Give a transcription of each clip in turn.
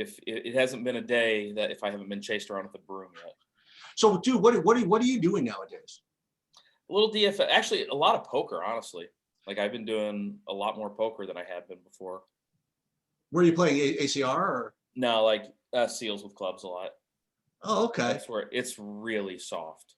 if it hasn't been a day that if I haven't been chased around with a broom yet. So, dude, what are you doing nowadays? A little DFS, actually, a lot of poker, honestly. Like I've been doing a lot more poker than I have been before. Were you playing ACR or? No, like seals with clubs a lot. Oh, okay. That's where it's really soft.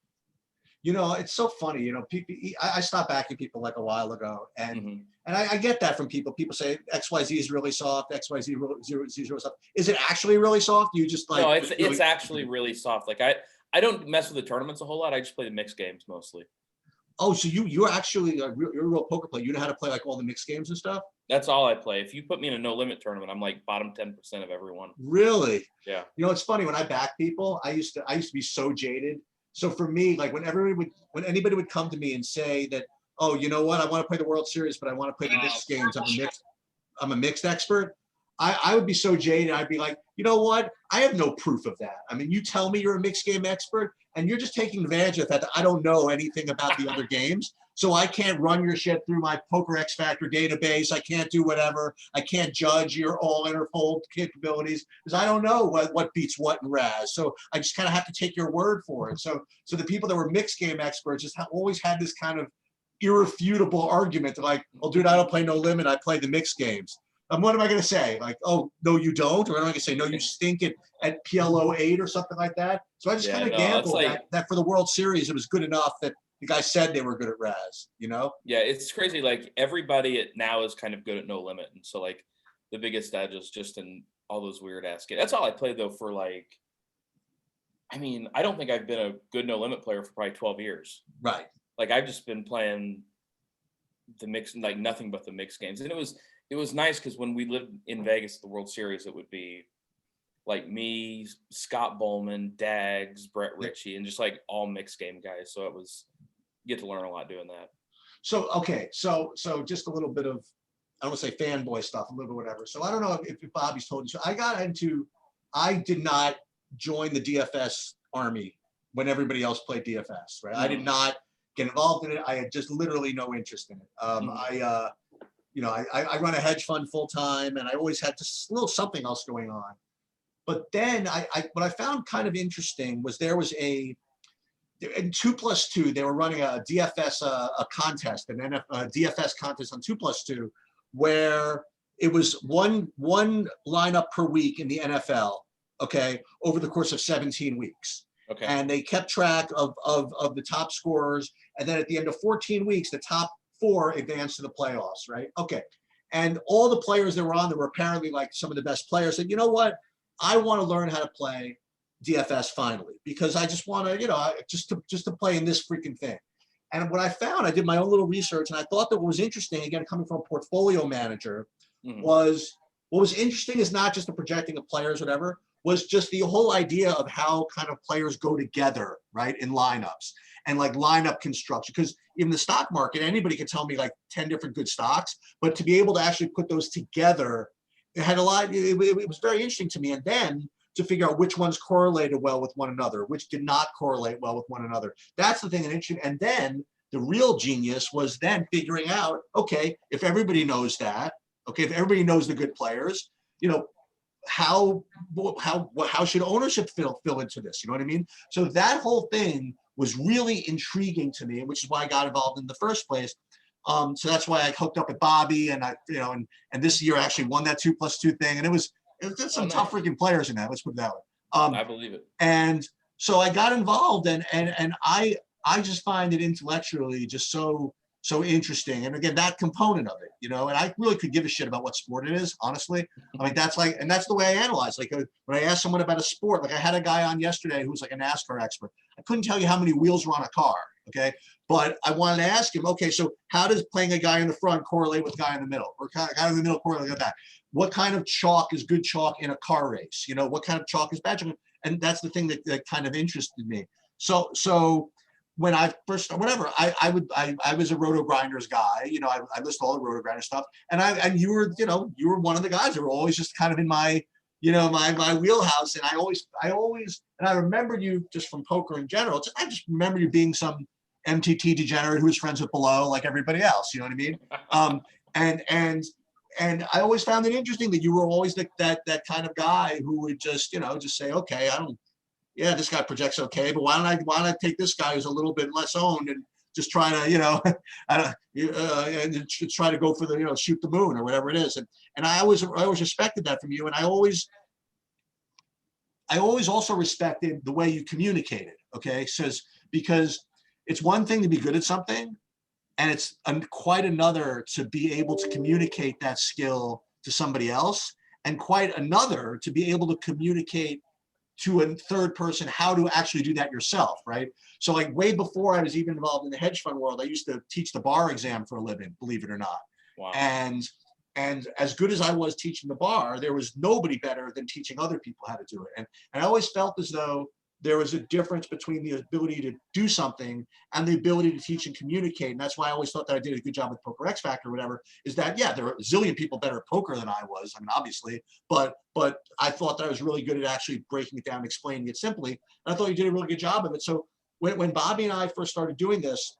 You know, it's so funny. You know, people. I stopped backing people like a while ago, and Mm-hmm. and I get that from people. People say XYZ is really soft. XYZ is really soft. Is it actually really soft? You just like No, just really, it's actually really soft. Like I don't mess with the tournaments a whole lot. I just play the mixed games mostly. Oh, so you're actually you're a real poker player. You know how to play like all the mixed games and stuff. That's all I play. If you put me in a no limit tournament, I'm like bottom 10% of everyone. Really? Yeah. You know, it's funny when I back people. I used to be so jaded. So for me, like when anybody would come to me and say that, oh, you know what, I want to play the World Series, but I want to play the mixed games. I'm a mixed expert. I would be so jaded. I'd be like, you know what? I have no proof of that. I mean, you tell me you're a mixed game expert, and you're just taking advantage of that. I don't know anything about the other games, so I can't run your shit through my Poker X Factor database. I can't do whatever. I can't judge your all interfold capabilities because I don't know what beats what in Raz. So I just kind of have to take your word for it. So the people that were mixed game experts just always had this kind of irrefutable argument that like, well, dude, I don't play no limit. I play the mixed games. What am I going to say? Like, oh, no, you don't? Or am I going to say, no, you stink at PLO 8 or something like that? So I just kind of gambled like, that for the World Series, it was good enough that the guy said they were good at Raz, you know? Yeah, it's crazy. Like everybody now is kind of good at no limit. And so like the biggest edge is just in all those weird ass games. That's all I played though for like, I mean, I don't think I've been a good no limit player for probably 12 years. Right. Like I've just been playing the mix, like nothing but the mixed games. And it was nice because when we lived in Vegas at the World Series, it would be like me, Scott Bowman, Dags, Brett Ritchie, and just like all mixed game guys. So you get to learn a lot doing that. So, okay. So just a little bit of, I don't want to say fanboy stuff, a little bit whatever. So I don't know if Bobby's told you. So I did not join the DFS army when everybody else played DFS, right? Mm-hmm. I did not get involved in it. I had just literally no interest in it. I run a hedge fund full time, and I always had just a little something else going on. But then what I found kind of interesting was there was in 2+2, they were running a DFS a contest, a DFS contest on 2+2, where it was one lineup per week in the NFL, okay, over the course of 17 weeks. Okay. And they kept track of the top scorers, and then at the end of 14 weeks, the top 4 advanced to the playoffs, right? Okay. And all the players that were on there were apparently like some of the best players. Said, you know what? I want to learn how to play DFS finally because I just want to, just to play in this freaking thing. And what I found, I did my own little research, and I thought that what was interesting, again, coming from a portfolio manager, was what was interesting is not just the projecting of players, whatever, was just the whole idea of how kind of players go together, right, in lineups and like lineup construction. Because in the stock market, anybody can tell me like 10 different good stocks, but to be able to actually put those together, it had a lot. It was very interesting to me. And then to figure out which ones correlated well with one another, which did not correlate well with one another. That's the thing that interesting. And then the real genius was then figuring out, okay, if everybody knows that, okay, if everybody knows the good players, how should ownership fill into this? You know what I mean? So that whole thing was really intriguing to me, which is why I got involved in the first place. So that's why I hooked up with Bobby, and and this year I actually won that 2+2 thing, and it was just some tough freaking players in that. Let's put it that way. I believe it. And so I got involved, and I just find it intellectually just so interesting. And again, that component of it, and I really could give a shit about what sport it is, honestly. I mean, that's the way I analyze. Like when I asked someone about a sport, like I had a guy on yesterday who was like a NASCAR expert. I couldn't tell you how many wheels were on a car, okay? But I wanted to ask him, okay, so how does playing a guy in the front correlate with a guy in the middle? Or guy in the middle correlate with that? What kind of chalk is good chalk in a car race? What kind of chalk is bad chalk? And that's the thing that kind of interested me. So when I first, whatever, I was a Roto Grinders guy. I list all the Roto Grinder stuff, and you were one of the guys that were always just kind of in my my wheelhouse. And I always, and I remember you just from poker in general. I just remember you being some MTT degenerate who was friends with Below, like everybody else. You know what I mean? and I always found it interesting that you were always that kind of guy who would just, just say, okay, yeah, this guy projects okay, but why don't I take this guy who's a little bit less owned and just try to, and try to go for the, shoot the moon or whatever it is. And I always respected that from you. And I always also respected the way you communicated. Okay. Because it's one thing to be good at something, and it's quite another to be able to communicate that skill to somebody else, and quite another to be able to communicate to a third person how to actually do that yourself, right? So like way before I was even involved in the hedge fund world, I used to teach the bar exam for a living, believe it or not. Wow. And as good as I was teaching the bar, there was nobody better than teaching other people how to do it. And I always felt as though there was a difference between the ability to do something and the ability to teach and communicate. And that's why I always thought that I did a good job with Poker X Factor or whatever, is that, yeah, there are a zillion people better at poker than I was. I mean, obviously, but I thought that I was really good at actually breaking it down, explaining it simply. And I thought you did a really good job of it. So when Bobby and I first started doing this,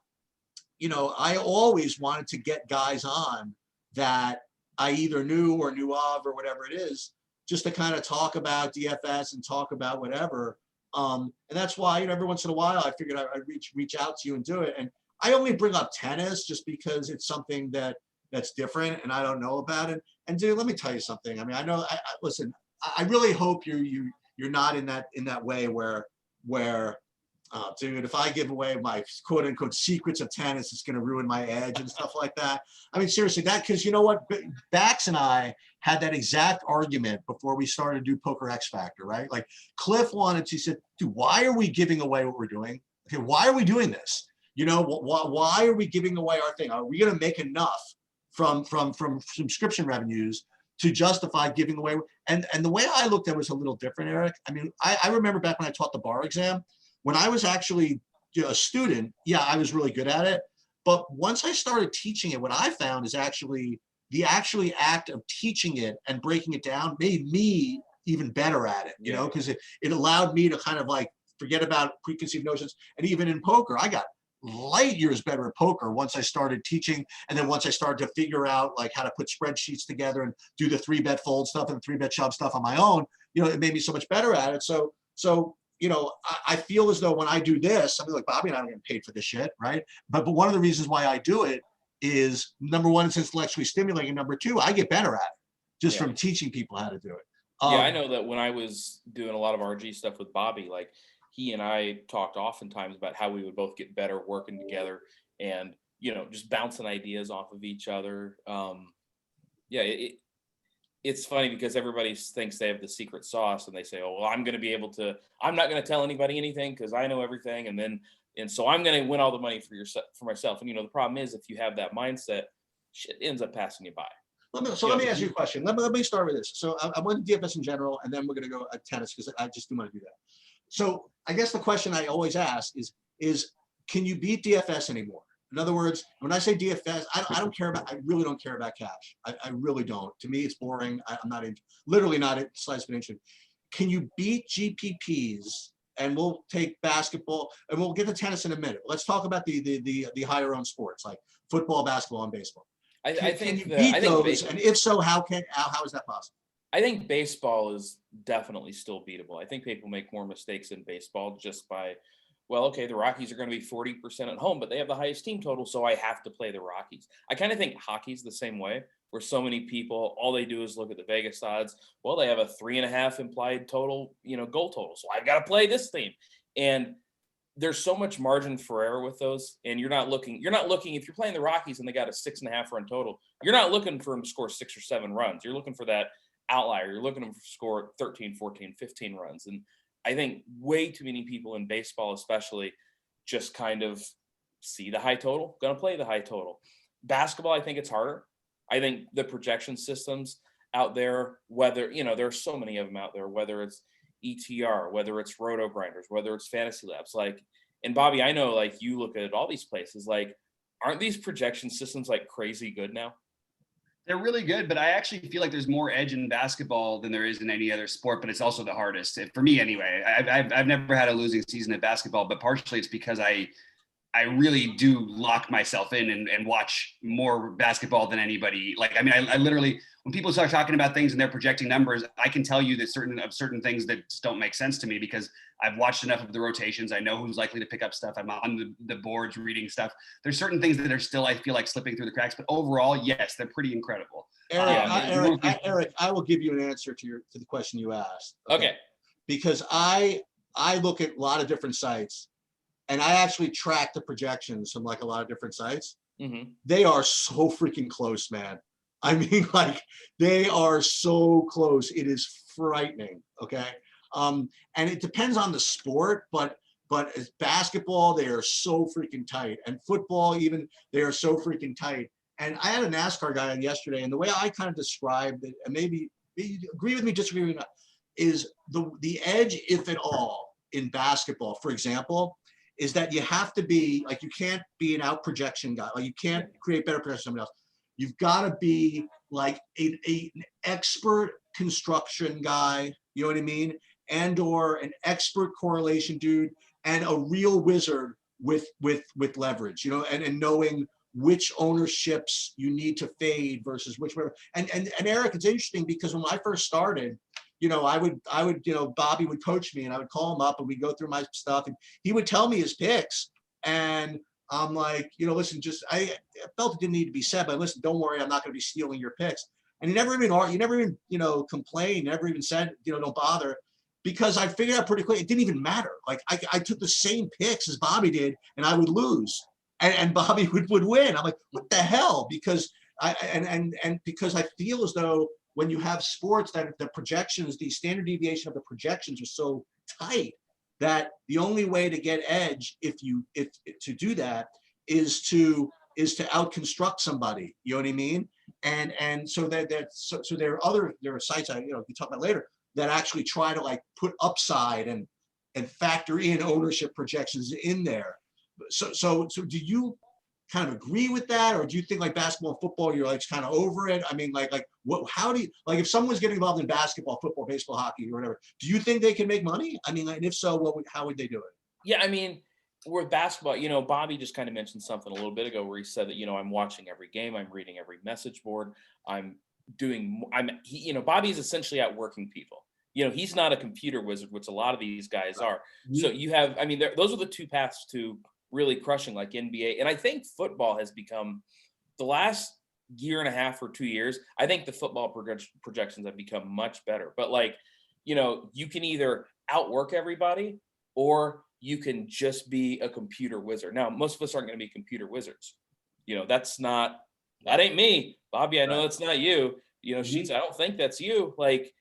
I always wanted to get guys on that I either knew or knew of or whatever it is, just to kind of talk about DFS and talk about whatever. And that's why, every once in a while I figured I'd reach out to you and do it. And I only bring up tennis just because it's something that's different and I don't know about it. And dude, let me tell you something. I mean, I know, listen, I really hope you're not in that way where dude, if I give away my quote unquote secrets of tennis, it's going to ruin my edge and stuff like that. I mean, seriously, because you know what? Bax and I had that exact argument before we started to do Poker X Factor, right? Like Cliff he said, dude, why are we giving away what we're doing? Okay, why are we doing this? Why are we giving away our thing? Are we going to make enough from subscription revenues to justify giving away? And the way I looked at it was a little different, Eric. I mean, I remember back when I taught the bar exam, when I was actually a student, yeah, I was really good at it. But once I started teaching it, what I found is actually the act of teaching it and breaking it down made me even better at it, because it allowed me to kind of like forget about preconceived notions. And even in poker, I got light years better at poker once I started teaching. And then once I started to figure out like how to put spreadsheets together and do the 3-bet fold stuff and the 3-bet shove stuff on my own, it made me so much better at it. So I feel as though when I do this, I mean, like Bobby and I don't get paid for this shit, right? But one of the reasons why I do it is, number one, it's intellectually stimulating. Number two, I get better at it just from teaching people how to do it. Yeah, I know that when I was doing a lot of RG stuff with Bobby, like he and I talked oftentimes about how we would both get better working together and, just bouncing ideas off of each other. It's funny because everybody thinks they have the secret sauce and they say, oh, well, I'm not going to tell anybody anything because I know everything. And so I'm going to win all the money for myself. And, the problem is if you have that mindset, shit ends up passing you by. Let me ask you a question. Let me start with this. So I went to DFS in general, and then we're going to go at tennis because I just do want to do that. So I guess the question I always ask is can you beat DFS anymore? In other words, when I say DFS, I really don't care about cash. I really don't. To me, it's boring. I'm not literally not slightly interested. Can you beat GPPs? And we'll take basketball and we'll get to tennis in a minute. Let's talk about the higher owned sports like football, basketball, and baseball. Can you beat those? And if so, how is that possible? I think baseball is definitely still beatable. I think people make more mistakes in baseball just by, well, okay, the Rockies are going to be 40% at home, but they have the highest team total, so I have to play the Rockies. I kind of think hockey's the same way, where so many people, all they do is look at the Vegas odds. Well, they have a 3.5 implied total, goal total, so I've got to play this team. And there's so much margin for error with those, and you're not looking, if you're playing the Rockies and they got a 6.5 run total, you're not looking for them to score 6 or 7 runs. You're looking for that outlier. You're looking to score 13, 14, 15 runs. And I think way too many people in baseball, especially, just kind of see the high total, going to play the high total. Basketball, I think it's harder. I think the projection systems out there, whether, there are so many of them out there, whether it's ETR, whether it's Roto Grinders, whether it's Fantasy Labs, and Bobby, I know, you look at all these places, aren't these projection systems crazy good now? They're really good, but I actually feel like there's more edge in basketball than there is in any other sport, but it's also the hardest for me anyway. I've never had a losing season at basketball, but partially it's because I I really do lock myself in and watch more basketball than anybody. Like, I mean, I literally, when people start talking about things and they're projecting numbers, I can tell you that certain things that just don't make sense to me because I've watched enough of the rotations. I know who's likely to pick up stuff. I'm on the boards reading stuff. There's certain things that are still, I feel like, slipping through the cracks, but overall, yes, they're pretty incredible. Eric, I will give you an answer to the question you asked. Okay. Because I look at a lot of different sites, and I actually track the projections from like a lot of different sites. Mm-hmm. They are so freaking close, man. I mean, like, they are so close. It is frightening. Okay. And it depends on the sport, but as basketball, they are so freaking tight, and football even, they are so freaking tight. And I had a NASCAR guy on yesterday, and the way I kind of described it, and maybe you agree with me, disagree with me, is the edge, if at all, in basketball, for example, is that you have to be like, you can't be an out projection guy. Like, you can't create better projection than somebody else. You've got to be like an expert construction guy, you know what I mean? And or an expert correlation dude, and a real wizard with leverage, you know, and knowing which ownerships you need to fade versus which. And Eric, it's interesting because when I first started, you know, I would, you know, Bobby would coach me, and I would call him up, and we'd go through my stuff, and he would tell me his picks. And I'm like, you know, listen, I felt it didn't need to be said, but listen, don't worry, I'm not going to be stealing your picks. And he never even, you know, complained, never even said, you know, don't bother, because I figured out pretty quick, it didn't even matter. Like, I took the same picks as Bobby did, and I would lose, and Bobby would win. I'm like, what the hell? Because because I feel as though when you have sports that the projections, the standard deviation of the projections are so tight, that the only way to get edge, if to do that, is to out-construct somebody. You know what I mean? And so there are sites I, you know, we talk about later, that actually try to like put upside and factor in ownership projections in there. So do you kind of agree with that, or do you think like basketball and football, you're like kind of over it? I mean, how do you, like, if someone's getting involved in basketball, football, baseball, hockey, or whatever, do you think they can make money? I mean, and if so, how would they do it? Yeah, I mean, with basketball, you know, Bobby just kind of mentioned something a little bit ago where he said that, you know, I'm watching every game, I'm reading every message board, you know, Bobby's essentially out working people. You know, he's not a computer wizard, which a lot of these guys are. So you have, I mean, those are the two paths to really crushing, like NBA. And I think football has become, the last year and a half or 2 years, I think the football projections have become much better. But like, you know, you can either outwork everybody, or you can just be a computer wizard. Now, most of us aren't going to be computer wizards. You know, that ain't me. Bobby, I know that's not you. You know, Sheets, I don't think that's you. Like,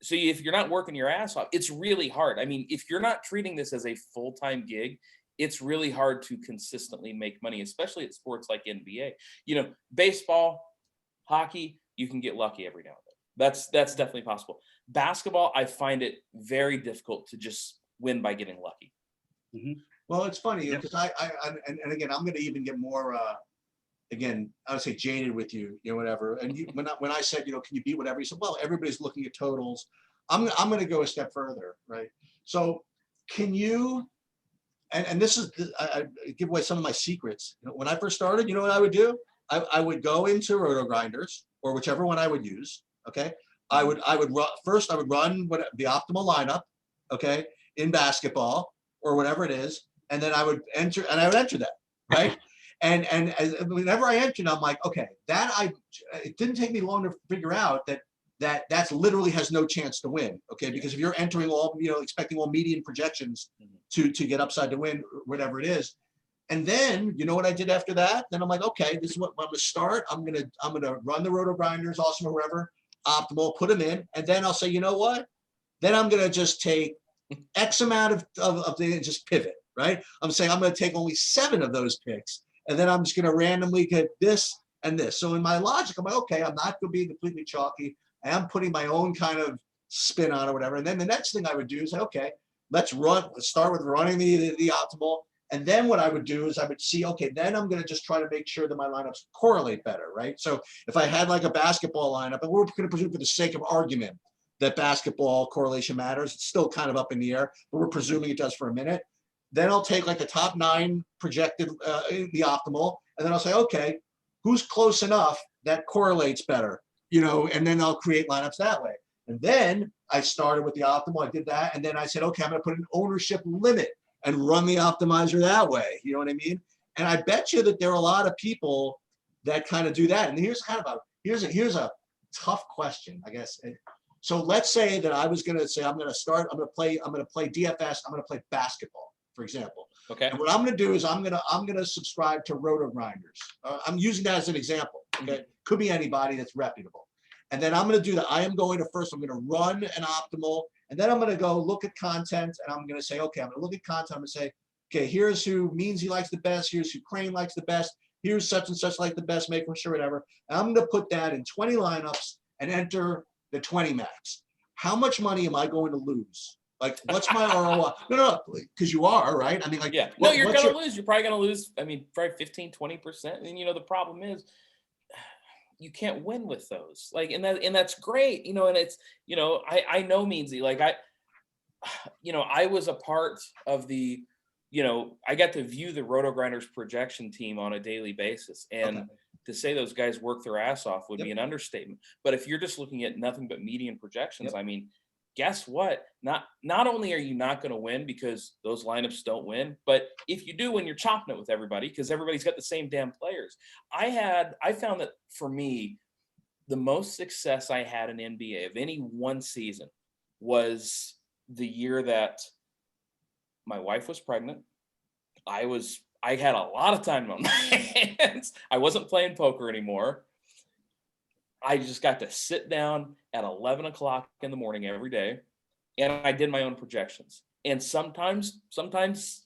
so if you're not working your ass off, it's really hard. I mean, if you're not treating this as a full-time gig, it's really hard to consistently make money, especially at sports like NBA. You know, baseball, hockey, you can get lucky every now and then. That's definitely possible. Basketball, I find it very difficult to just win by getting lucky. Mm-hmm. Well, it's funny because and again, I'm going to even get more, again, I would say jaded with you, you know, whatever. And when I said, you know, can you beat whatever? You said, well, everybody's looking at totals. I'm going to go a step further, right? So can you, and this is, I give away some of my secrets. You know, when I first started, you know what I would do? I would go into Roto Grinders, or whichever one I would use. Okay. I would run the optimal lineup, okay, in basketball or whatever it is. And then I would enter that, right? And whenever I entered, I'm like, okay, it didn't take me long to figure out that's literally has no chance to win. Okay. Because if you're entering all, you know, expecting all median projections to get upside to win, whatever it is. And then, you know what I did after that? Then I'm like, okay, this is what I'm going to start. I'm going to run the Roto Grinders, Awesome, or whatever, optimal, put them in. And then I'll say, you know what? Then I'm going to just take X amount of things and just pivot, right? I'm saying I'm going to take only 7 of those picks. And then I'm just going to randomly get this and this. So in my logic, I'm like, okay, I'm not going to be completely chalky. I am putting my own kind of spin on or whatever. And then the next thing I would do is, okay, let's start with running the optimal. And then what I would do is I would see, okay, then I'm going to just try to make sure that my lineups correlate better, right? So if I had like a basketball lineup, and we're going to presume for the sake of argument that basketball correlation matters, it's still kind of up in the air, but we're presuming it does for a minute. Then I'll take like the top 9 projected, the optimal, and then I'll say, okay, who's close enough that correlates better, and then I'll create lineups that way. And then I started with the optimal. I did that. And then I said, okay, I'm going to put an ownership limit and run the optimizer that way. You know what I mean? And I bet you that there are a lot of people that kind of do that. And here's a tough question, I guess. So let's say that I was going to say, I'm going to play DFS. I'm going to play basketball, for example. Okay. And what I'm going to do is I'm going to subscribe to Roto Grinders. I'm using that as an example. Okay. Could be anybody that's reputable. And then I'm going to do that. I'm going to run an optimal, and then I'm going to go look at content, and I'm going to say, okay, I'm going to look at content. I'm going to say, okay, here's who Meansy likes the best. Here's who Crain likes the best. Here's such and such like the best, make sure, whatever. And I'm going to put that in 20 lineups and enter the 20 max. How much money am I going to lose? Like, what's my ROI? No, because you are, right? I mean, like, yeah. No, you're going to lose. You're probably going to lose, probably 15, 20%. And, the problem is, you can't win with those, like, and that's great, and it's, I know Meansy, like I was a part of the, I got to view the Roto Grinders projection team on a daily basis, and to say those guys work their ass off would be an understatement. But if you're just looking at nothing but median projections, guess what? Not only are you not going to win because those lineups don't win, but if you do win, you're chopping it with everybody because everybody's got the same damn players. I found that for me, the most success I had in NBA of any one season was the year that my wife was pregnant. I had a lot of time on my hands. I wasn't playing poker anymore. I just got to sit down at 11 o'clock in the morning every day, and I did my own projections. And sometimes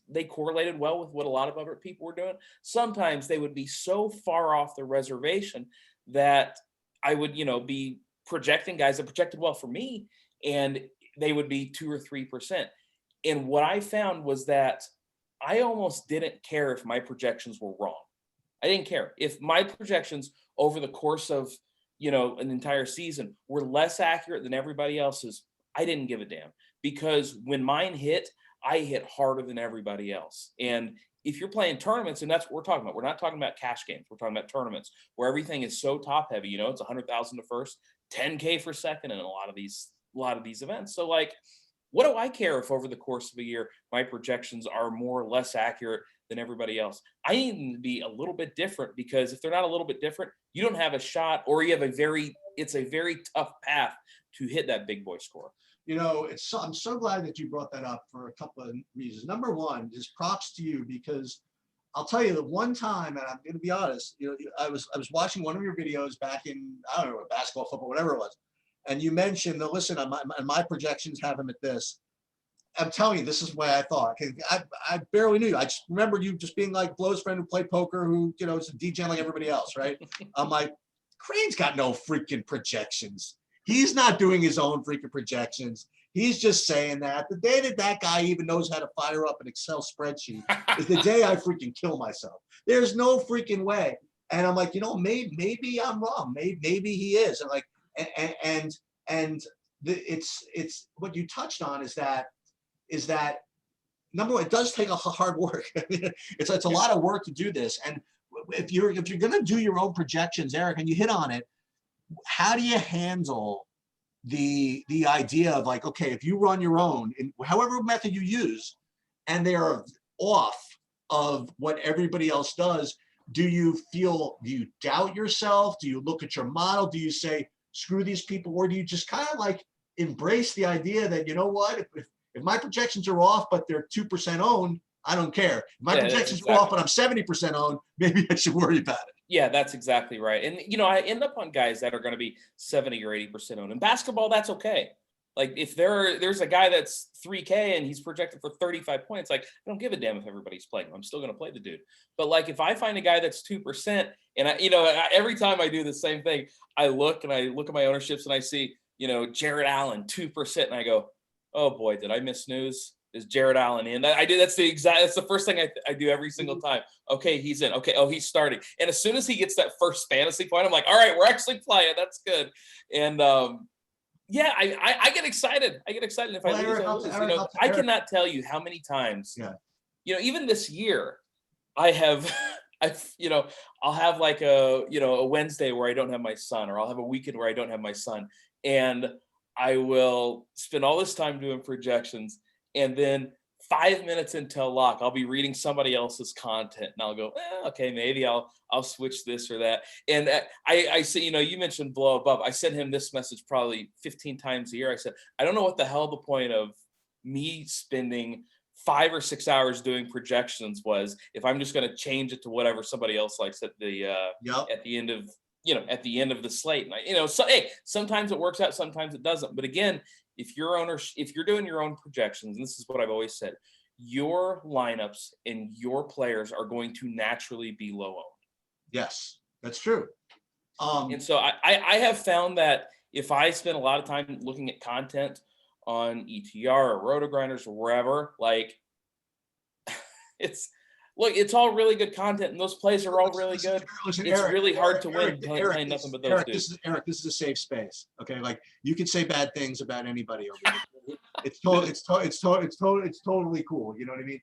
they correlated well with what a lot of other people were doing. Sometimes they would be so far off the reservation that I would, be projecting guys that projected well for me, and they would be 2 or 3%. And what I found was that I almost didn't care if my projections were wrong. I didn't care if my projections over the course of an entire season were less accurate than everybody else's. I didn't give a damn, because when mine hit, I hit harder than everybody else. And if you're playing tournaments, and that's what we're talking about, we're not talking about cash games. We're talking about tournaments where everything is so top heavy. It's 100,000 to first, 10K for second, and a lot of these events. So, like, what do I care if over the course of a year my projections are more or less accurate than everybody else? I need them to be a little bit different, because if they're not a little bit different, you don't have a shot, or you have it's a very tough path to hit that big boy score. I'm so glad that you brought that up for a couple of reasons. Number one, just props to you, because I'll tell you the one time, and I'm going to be honest, I was watching one of your videos back in, I don't know, basketball, football, whatever it was. And you mentioned, listen, my projections have him at this. I'm telling you, this is what I thought. I barely knew you. I just remember you just being like Blo's friend who played poker, who, is a degen like everybody else, right? I'm like, Crain's got no freaking projections. He's not doing his own freaking projections. He's just saying that. The day that guy even knows how to fire up an Excel spreadsheet is the day I freaking kill myself. There's no freaking way. And I'm like, maybe I'm wrong. Maybe he is. And like, it's what you touched on is that number one, it does take a hard work. It's a lot of work to do this. And if you're going to do your own projections, Eric, and you hit on it, how do you handle the idea of like, okay, if you run your own in however method you use, and they are off of what everybody else does, do you doubt yourself? Do you look at your model? Do you say, screw these people? Or do you just kind of like embrace the idea that, you know what, if my projections are off, but they're 2% owned, I don't care. If my projections are off, but I'm 70% owned, maybe I should worry about it. Yeah, that's exactly right. And, I end up on guys that are going to be 70 or 80% owned. In basketball, that's okay. Like, if there's a guy that's 3K and he's projected for 35 points, like, I don't give a damn if everybody's playing. I'm still going to play the dude. But like, if I find a guy that's 2%, and every time I do the same thing, I look at my ownerships and I see, Jared Allen 2%, and I go, oh boy, did I miss news? Is Jared Allen in? That's the first thing I do every single time. Okay, he's in. Okay, he's starting. And as soon as he gets that first fantasy point, I'm like, all right, we're actually playing. That's good. And yeah, I get excited. I get excited if I lose. I cannot tell you how many times. Yeah. even this year, I have, I'll have like a Wednesday where I don't have my son, or I'll have a weekend where I don't have my son. And I will spend all this time doing projections. And then 5 minutes until lock, I'll be reading somebody else's content, and I'll go, okay, maybe I'll switch this or that. And I say, you mentioned blow above. I send him this message probably 15 times a year. I said, I don't know what the hell the point of me spending 5 or 6 hours doing projections was if I'm just going to change it to whatever somebody else likes at the at the end of the slate. And so hey, sometimes it works out, sometimes it doesn't. But again, if you're doing your own projections, and this is what I've always said, your lineups and your players are going to naturally be low owned. Yes, that's true. And so I have found that if I spend a lot of time looking at content on ETR or Roto Grinders or wherever, like it's all really good content, and those plays are all really good. Listen, it's Eric, really hard to Eric, win playing nothing but those Eric, dudes. This is a safe space. Okay, like you can say bad things about anybody over here. It's totally cool. You know what I mean?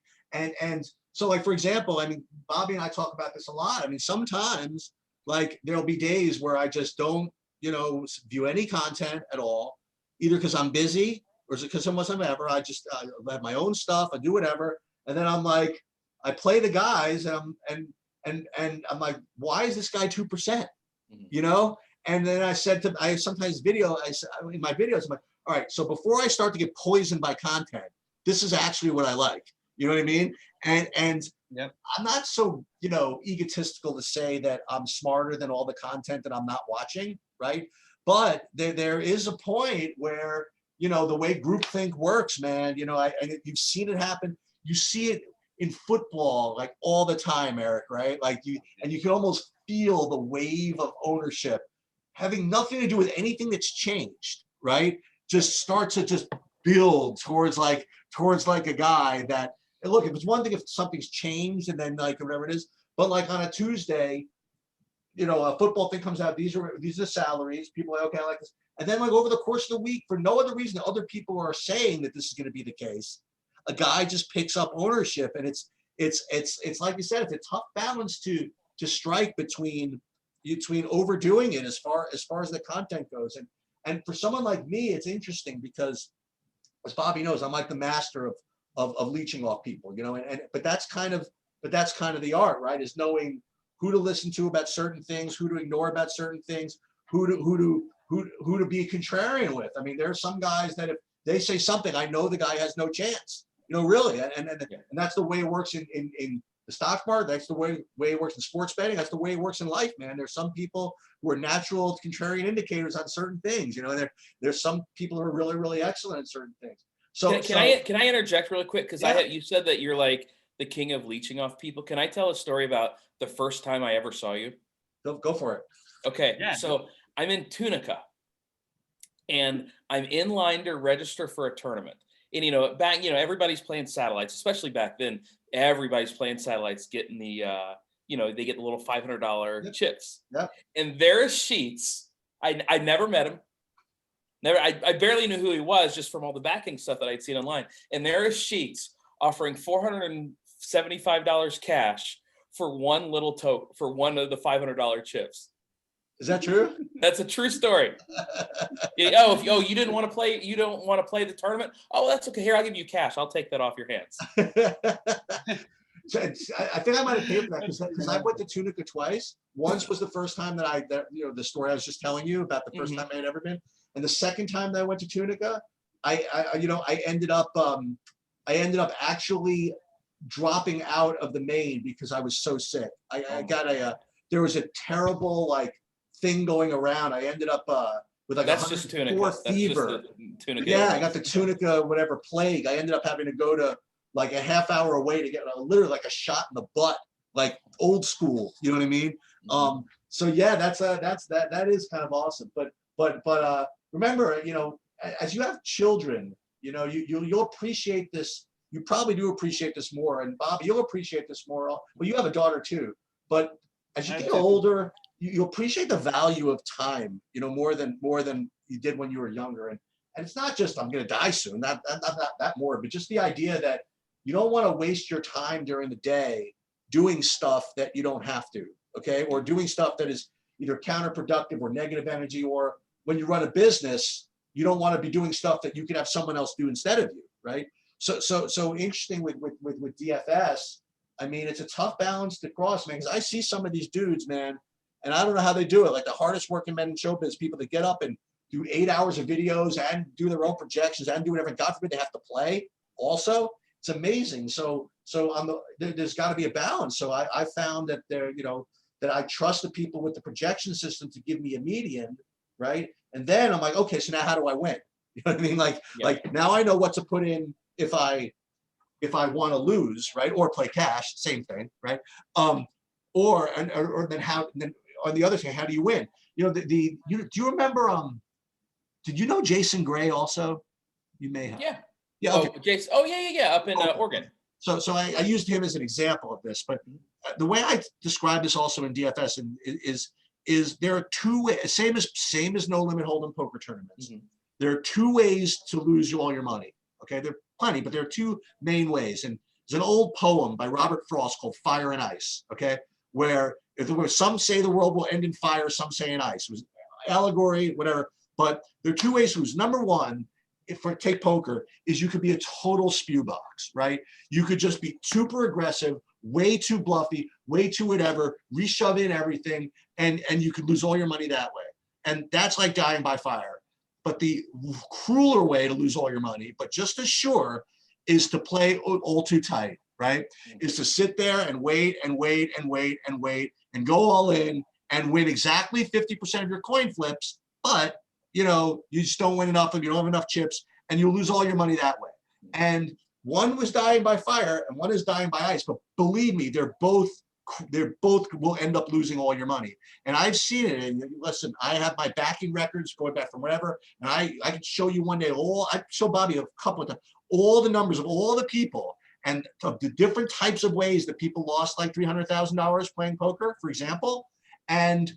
And so, like, for example, I mean, Bobby and I talk about this a lot. I mean, sometimes like there'll be days where I just don't view any content at all, either because I'm busy or is it because I'm ever. I just have my own stuff. I do whatever, and then I'm like, I play the guys, and I'm like, why is this guy 2%? And then I sometimes in my videos, I'm like, all right, so before I start to get poisoned by content, this is actually what I like. You know what I mean? And yep. I'm not so egotistical to say that I'm smarter than all the content that I'm not watching, right? But there is a point where the way groupthink works, man. And you've seen it happen. You see it in football like all the time, Eric, right? Like you can almost feel the wave of ownership having nothing to do with anything that's changed, right? Just starts to just build towards like a guy that, and look, if it's one thing if something's changed and then like whatever it is, but like on a Tuesday, a football thing comes out, these are the salaries, people are like, okay, I like this. And then like over the course of the week, for no other reason, other people are saying that this is going to be the case. A guy just picks up ownership, and it's like you said, it's a tough balance to strike between overdoing it as far as the content goes. And for someone like me, it's interesting because, as Bobby knows, I'm like the master of leeching off people, but that's kind of the art, right? Is knowing who to listen to about certain things, who to ignore about certain things, who to be contrarian with. I mean, there are some guys that if they say something, I know the guy has no chance. Really, and that's the way it works in the stock market. That's the way it works in sports betting. That's the way it works in life, man. There's some people who are natural contrarian indicators on certain things. There's some people who are really, really excellent at certain things. So can I interject really quick? Because you said that you're like the king of leeching off people. Can I tell a story about the first time I ever saw you? Go for it. Okay, so I'm in Tunica, and I'm in line to register for a tournament. And back, everybody's playing satellites, especially back then. Everybody's playing satellites, getting the, they get the little $500 chips. Yep. And there's Sheets. I never met him. I barely knew who he was just from all the backing stuff that I'd seen online. And there is Sheets offering $475 cash for one for one of the $500 chips. Is that true? That's a true story. You didn't want to play. You don't want to play the tournament. Oh, that's okay. Here, I'll give you cash. I'll take that off your hands. So I think I might have paid for that because I went to Tunica twice. Once was the first time that the story I was just telling you about the first time I had ever been, and the second time that I went to Tunica, I ended up actually dropping out of the main because I was so sick. I got there was a terrible thing going around. I ended up with that's just Tunica fever. Tunica. Yeah, I got the Tunica whatever plague. I ended up having to go to like a half hour away to get literally like a shot in the butt, like old school. You know what I mean? So yeah, that is kind of awesome. But remember, as you have children, you'll appreciate this. You probably do appreciate this more. And Bobby, you'll appreciate this more. Well, you have a daughter too, but as you get older, you appreciate the value of time, more than you did when you were younger. And it's not just I'm going to die soon, not that more, but just the idea that you don't want to waste your time during the day doing stuff that you don't have to, okay? Or doing stuff that is either counterproductive or negative energy, or when you run a business, you don't want to be doing stuff that you could have someone else do instead of you, right? So interesting with DFS. I mean, it's a tough balance to cross, man, because I see some of these dudes, man, and I don't know how they do it. Like the hardest working men in showbiz, people that get up and do 8 hours of videos and do their own projections and do whatever. God forbid they have to play also. It's amazing. So there's got to be a balance. So I found that that I trust the people with the projection system to give me a median, right? And then I'm like, okay, so now how do I win? You know what I mean? Like now I know what to put in if I want to lose, right? Or play cash, same thing, right? Or then on the other thing, how do you win? Do you remember did you know Jason Gray also? You may have. Yeah. Yeah. Okay. Oh, Jason. Oh, yeah. Up in Oregon. So I used him as an example of this, but the way I describe this also in DFS is there are two ways, same as no limit hold'em poker tournaments. Mm-hmm. There are two ways to lose all your money. Okay, there are plenty, but there are two main ways. And there's an old poem by Robert Frost called "Fire and Ice." Okay, where some say the world will end in fire, some say in ice. It was allegory, whatever. But there are two ways to lose. Number one, take poker, is you could be a total spew box, right? You could just be super aggressive, way too bluffy, way too whatever, reshove in everything, and you could lose all your money that way. And that's like dying by fire. But the crueler way to lose all your money, but just as sure, is to play all too tight, right? Is to sit there and wait and wait and wait and wait and go all in and win exactly 50% of your coin flips, but you just don't win enough and you don't have enough chips and you'll lose all your money that way. And one was dying by fire and one is dying by ice. But believe me, they're both will end up losing all your money. And I've seen it. And listen, I have my backing records going back from whatever. And I could show you one day I show Bobby a couple of times, all the numbers of all the people and of the different types of ways that people lost like $300,000 playing poker, for example. And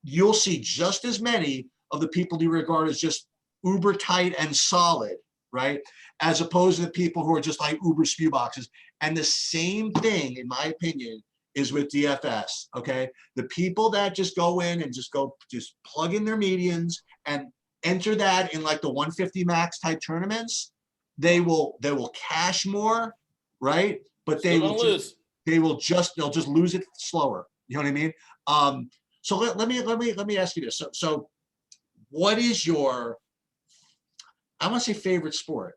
you'll see just as many of the people you regard as just uber tight and solid, right? As opposed to the people who are just like uber spew boxes. And the same thing, in my opinion, is with DFS, okay? The people that just go in and just plug in their medians and enter that in like the 150 max type tournaments, they will cash more, right? But they'll just lose it slower. You know what I mean? So let me ask you this. So what is your, I want to say favorite sport?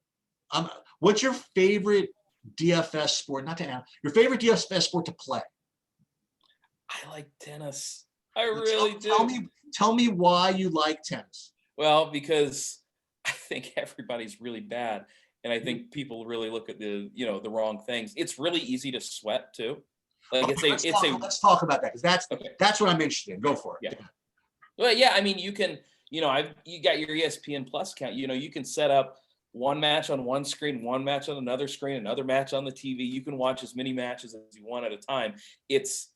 What's your favorite DFS sport? Your favorite DFS sport to play? I like tennis. I really do. Tell me why you like tennis. Well, because I think everybody's really bad, and I think people really look at the wrong things. It's really easy to sweat too. Like let's talk about that, because that's what I'm interested in. Go for it. Yeah. Well, yeah. I mean, you can. You got your ESPN Plus account. You can set up one match on one screen, one match on another screen, another match on the TV. You can watch as many matches as you want at a time. It's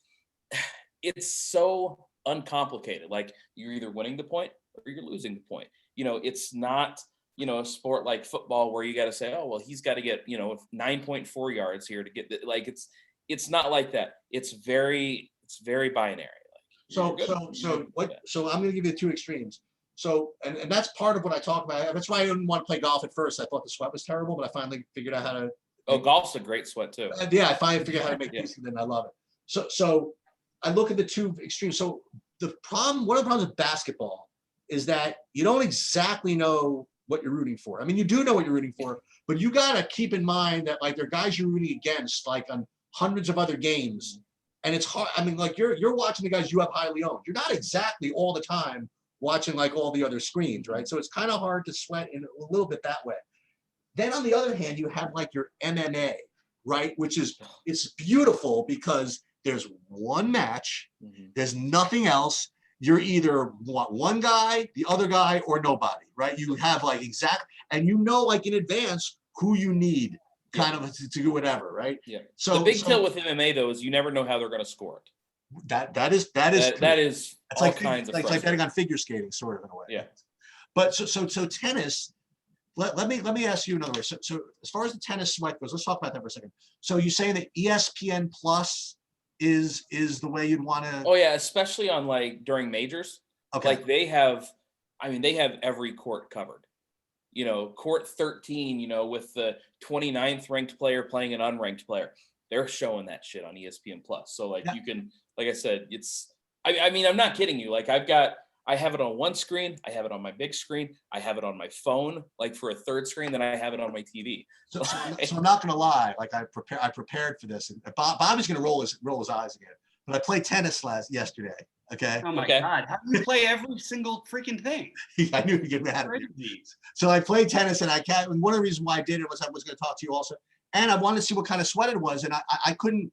so uncomplicated. Like you're either winning the point or you're losing the point. It's not, a sport like football where you got to say, oh, well, he's got to get, 9.4 yards here to get it's not like that. It's very binary. So I'm going to give you the two extremes. So, and that's part of what I talk about. That's why I didn't want to play golf at first. I thought the sweat was terrible, but I finally figured out how to. Oh, golf's a great sweat too. Yeah, I finally figured out how to make peace, and then I love it. So I look at the two extremes. So one of the problems with basketball is that you don't exactly know what you're rooting for. I mean, you do know what you're rooting for, but you got to keep in mind that like there are guys you're rooting against, like on hundreds of other games, and it's hard. I mean, like you're watching the guys you have highly owned. You're not exactly all the time watching like all the other screens, right? So it's kind of hard to sweat in a little bit that way. Then on the other hand, you have like your MMA, right? Which is, it's beautiful because there's one match, there's nothing else. You're either one guy, the other guy, or nobody, right? You have like and like in advance who you need kind of to do whatever, right? Yeah. So the big deal with MMA though is you never know how they're going to score it. That is all kinds of like betting on figure skating, sort of in a way. Yeah. But so tennis, let me ask you another way. So as far as the tennis sweat goes, let's talk about that for a second. So you saying that ESPN Plus is the way you'd want to? Oh yeah, especially on like during majors. Okay. Like they have every court covered. Court 13, with the 29th ranked player playing an unranked player. They're showing that shit on ESPN Plus. So like you can, like I said, I'm not kidding you. Like I have it on one screen, I have it on my big screen, I have it on my phone, like for a third screen, then I have it on my TV. So I'm not gonna lie, like I prepared for this, and Bobby's gonna roll his eyes again. But I played tennis yesterday. Okay. Oh my Okay. God! How do you play every single freaking thing? I knew you'd get mad at me. So I played tennis, and and one of the reasons why I did it was I was going to talk to you also, and I wanted to see what kind of sweat it was, and I couldn't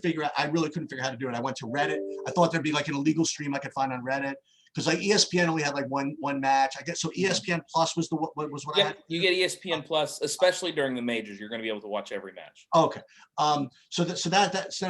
figure out. I really couldn't figure out how to do it. I went to Reddit. I thought there'd be like an illegal stream I could find on Reddit, because like ESPN only had like one match. I guess so. ESPN Plus was what I had. You get ESPN Plus, especially during the majors. You're going to be able to watch every match. Okay. So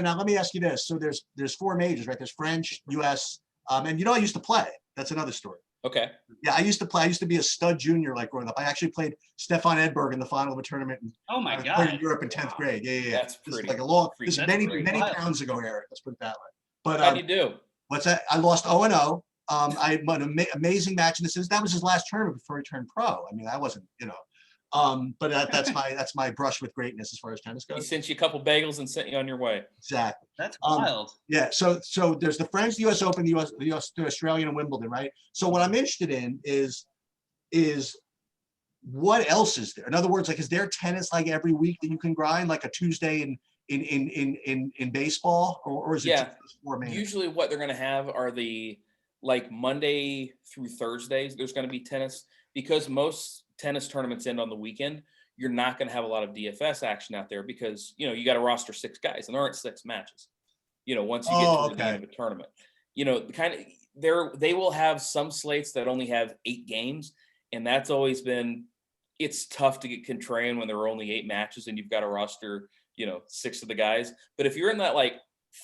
now let me ask you this. So there's 4 majors, right? There's French, US, and I used to play. That's another story. Okay. Yeah, I used to play. I used to be a stud junior, like growing up. I actually played Stefan Edberg in the final of a tournament. Oh my God! Played in Europe in 10th grade. Yeah. That's pretty. Like a long. Freaking This is many pounds ago, Eric. Let's put it that way. But How'd you do? what's that? I lost 0-0. I had an amazing match in this. That was his last tournament before he turned pro. I mean, I wasn't, but that's my brush with greatness as far as tennis He goes. sent you a couple bagels and sent you on your way. Exactly. That's wild. Yeah. So there's the French, the U.S. Open, the Australian, and Wimbledon, right? So what I'm interested in is what else is there? In other words, like, is there tennis like every week that you can grind, like a Tuesday in baseball, or is it just 4 minutes? Usually, what they're going to have are the like Monday through Thursdays. There's going to be tennis, because most tennis tournaments end on the weekend. You're not going to have a lot of DFS action out there because you got to roster 6 guys, and there aren't 6 matches. Once you get to the end of a tournament, they will have some slates that only have 8 games, and that's always been. It's tough to get contrarian when there are only 8 matches and you've got to roster 6 of the guys. But if you're in that like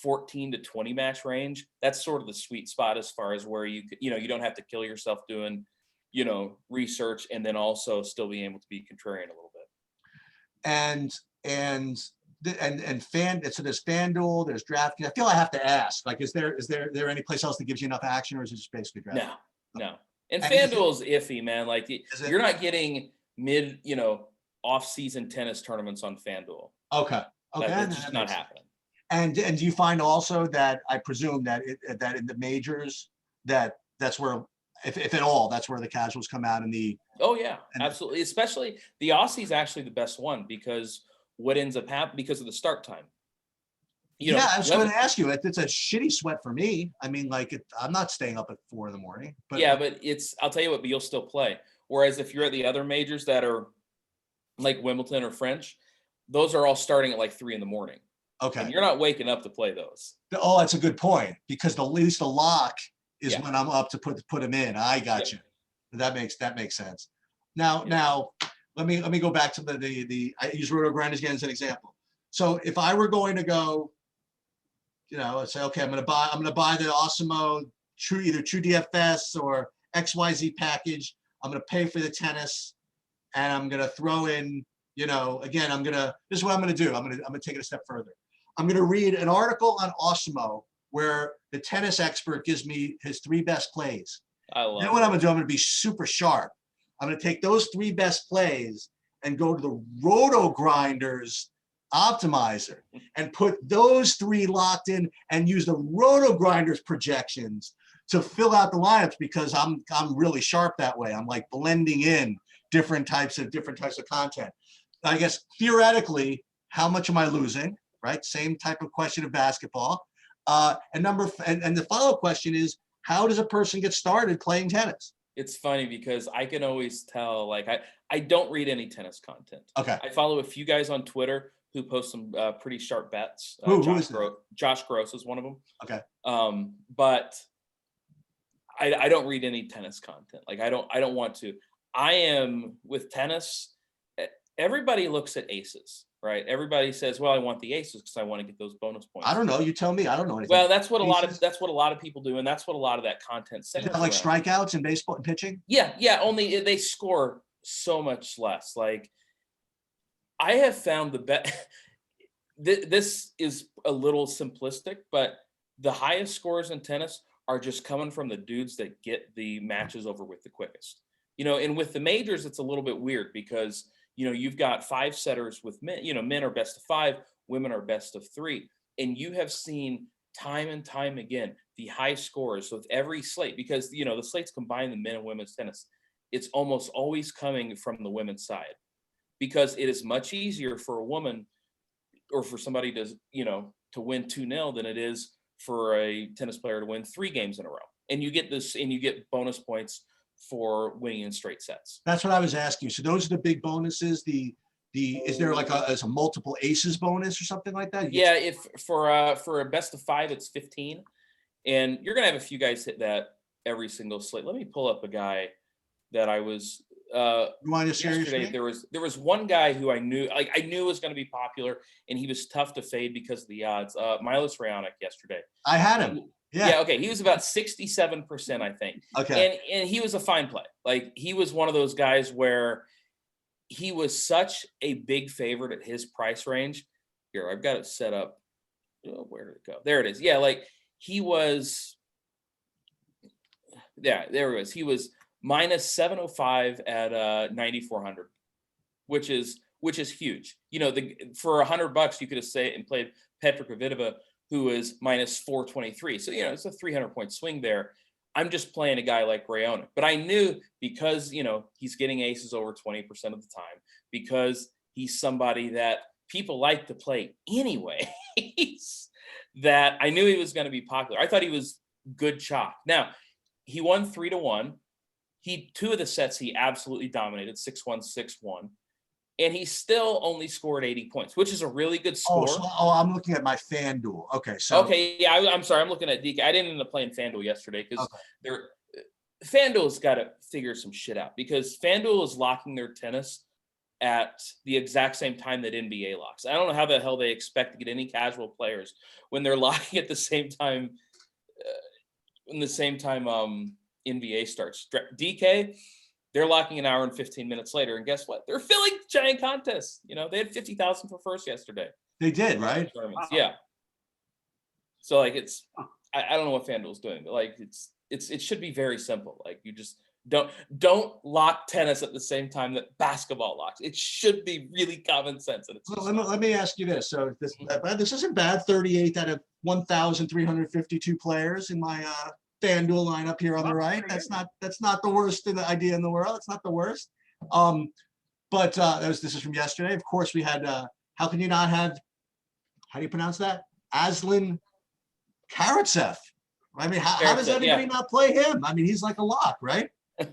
14 to 20 match range, that's sort of the sweet spot as far as where you don't have to kill yourself doing research, and then also still being able to be contrarian a little bit. And so there's FanDuel, there's DraftKings. I feel I have to ask, like, is there any place else that gives you enough action, or is it just basically DraftKings? No. And FanDuel is iffy, man. Like you're not getting off-season tennis tournaments on FanDuel. Okay. That's just not happening. And do you find also that, I presume that that in the majors that's where, if at all, that's where the casuals come out in the. Oh yeah, absolutely. Especially the Aussie's actually the best one, because what ends up happening because of the start time. I was going to ask you. It's a shitty sweat for me. I mean, like I'm not staying up at 4 a.m. But I'll tell you what. But you'll still play. Whereas if you're at the other majors that are like Wimbledon or French, those are all starting at like 3 a.m. Okay. And you're not waking up to play those. Oh, that's a good point, because at least the lock is when I'm up to put them in. I got you. That makes sense. Now let me go back to the I use roto grinders again as an example. So if I were going to go, say, okay, I'm gonna buy the Osimo either True DFS or XYZ package. I'm gonna pay for the tennis, and I'm gonna throw in, again, this is what I'm gonna do. I'm gonna take it a step further. I'm gonna read an article on Osimo where the tennis expert gives me his 3 best plays. I love. You know what I'm gonna do? I'm gonna be super sharp. I'm gonna take those 3 best plays and go to the Roto Grinders optimizer and put those 3 locked in and use the Roto Grinders projections to fill out the lineups, because I'm really sharp that way. I'm like blending in different types of content. I guess theoretically, how much am I losing? Right? Same type of question of basketball. And the follow-up question is, how does a person get started playing tennis? It's funny because I can always tell, like, I don't read any tennis content. Okay. I follow a few guys on Twitter who post some pretty sharp bets. Who is that? Josh Gross is one of them. Okay. But I don't read any tennis content. Like I don't want to. I am with tennis. Everybody looks at aces, right? Everybody says, "Well, I want the aces because I want to get those bonus points." I don't know. You tell me. I don't know anything. Well, that's what a lot of people do, and that's what a lot of that content centers. Is that like strikeouts in baseball and pitching? Yeah. Only they score so much less. Like, I have found the best. This is a little simplistic, but the highest scores in tennis are just coming from the dudes that get the matches over with the quickest. And with the majors, it's a little bit weird because, you've got 5-setters with men, men are best of 5, women are best of 3. And you have seen time and time again the high scores with every slate because, the slates combine the men and women's tennis. It's almost always coming from the women's side because it is much easier for a woman or for somebody to win 2-0 than it is for a tennis player to win 3 games in a row. And you get bonus points for winning in straight sets. That's what I was asking. So those are the big bonuses. Is there like a multiple aces bonus or something like that? Yeah, if for a best of 5, it's 15, and you're gonna have a few guys hit that every single slate. Let me pull up a guy that I was You want to share yesterday. There was one guy who I knew was going to be popular, and he was tough to fade because of the odds. Milos Raonic yesterday. I had him. Yeah. Okay. He was about 67%, I think. Okay. And he was a fine play. Like, he was one of those guys where he was such a big favorite at his price range. Here, I've got it set up. Oh, where did it go? There it is. Yeah. Like, he was. Yeah, there it was. He was minus 705 at 9,400, which is huge. For $100 you could have say and played Petra Kvitova, who is minus 423. So it's a 300-point swing there. I'm just playing a guy like Raonic, but I knew because he's getting aces over 20% of the time, because he's somebody that people like to play anyway. That I knew he was going to be popular. I thought he was good chalk. Now he won 3-1. 2 of the sets he absolutely dominated, 6-1, 6-1, and he still only scored 80 points, which is a really good score. I'm looking at my FanDuel. Okay, yeah, I'm sorry, I'm looking at DK. I didn't end up playing FanDuel yesterday because FanDuel's got to figure some shit out because FanDuel is locking their tennis at the exact same time that NBA locks. I don't know how the hell they expect to get any casual players when they're locking at the same time. NBA starts. DK, they're locking an hour and 15 minutes later, and guess what? They're filling giant contests. They had 50,000 for first yesterday. They did, right? Wow. Yeah. So like I don't know what FanDuel's doing, but like it should be very simple. Like, you just don't lock tennis at the same time that basketball locks. It should be really common sense. And let me ask you this. So this isn't bad. 38 out of 1,352 players in my FanDuel lineup here on the right. That's not the worst idea in the world. It's not the worst. But this is from yesterday. Of course, we had. How can you not have? How do you pronounce that? Aslan Karatsev. I mean, how does anybody not play him? I mean, he's like a lock, right? He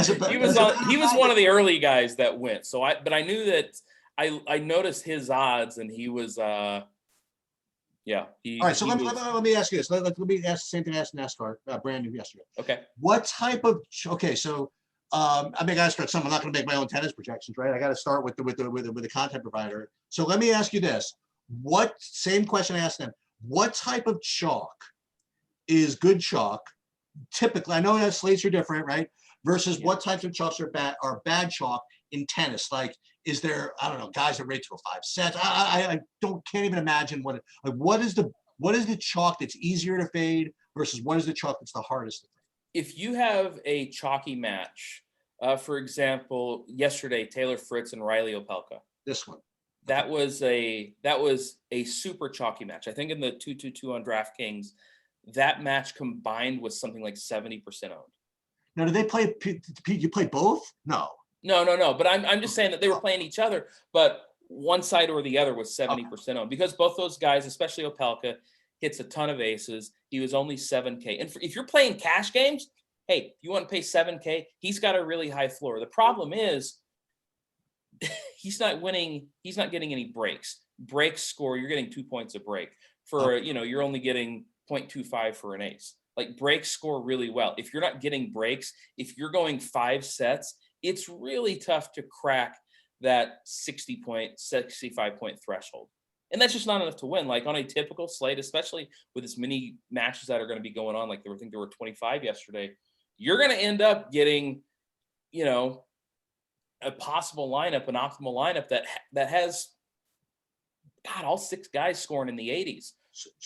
was one of the early guys that went. So I knew that I noticed his odds, and he was. Yeah. All right. So let me ask you this. Let me ask the same thing I asked NASCAR, Brandon, yesterday. Okay. What type of so I mean, I got to start somewhere. I'm not going to make my own tennis projections, right? I got to start with the content provider. So let me ask you this: same question I asked them? What type of chalk is good chalk? Typically, I know that slates are different, right? Versus what types of chalks are bad chalk in tennis? Like, is there, I don't know, guys that rate to 5 sets? I can't even imagine what is the chalk that's easier to fade versus what is the chalk that's the hardest to fade? If you have a chalky match, for example, yesterday Taylor Fritz and Riley Opelka. This one. That was a super chalky match. I think in the 2-2-2 on DraftKings, that match combined was something like 70% owned. Now, did they play? You play both? No. But I'm just saying that they were playing each other, but one side or the other was 70% owned because both those guys, especially Opelka, hits a ton of aces. He was only 7K. And if you're playing cash games, hey, you want to pay 7K? He's got a really high floor. The problem is he's not winning. He's not getting any breaks. Breaks score, you're getting 2 points a break. You're only getting 0.25 for an ace. Like, breaks score really well. If you're not getting breaks, if you're going 5 sets, it's really tough to crack that 65-point threshold. And that's just not enough to win. Like, on a typical slate, especially with as many matches that are going to be going on, like I think there were 25 yesterday, you're going to end up getting you know, a possible lineup, an optimal lineup that has, God, all 6 guys scoring in the 80s.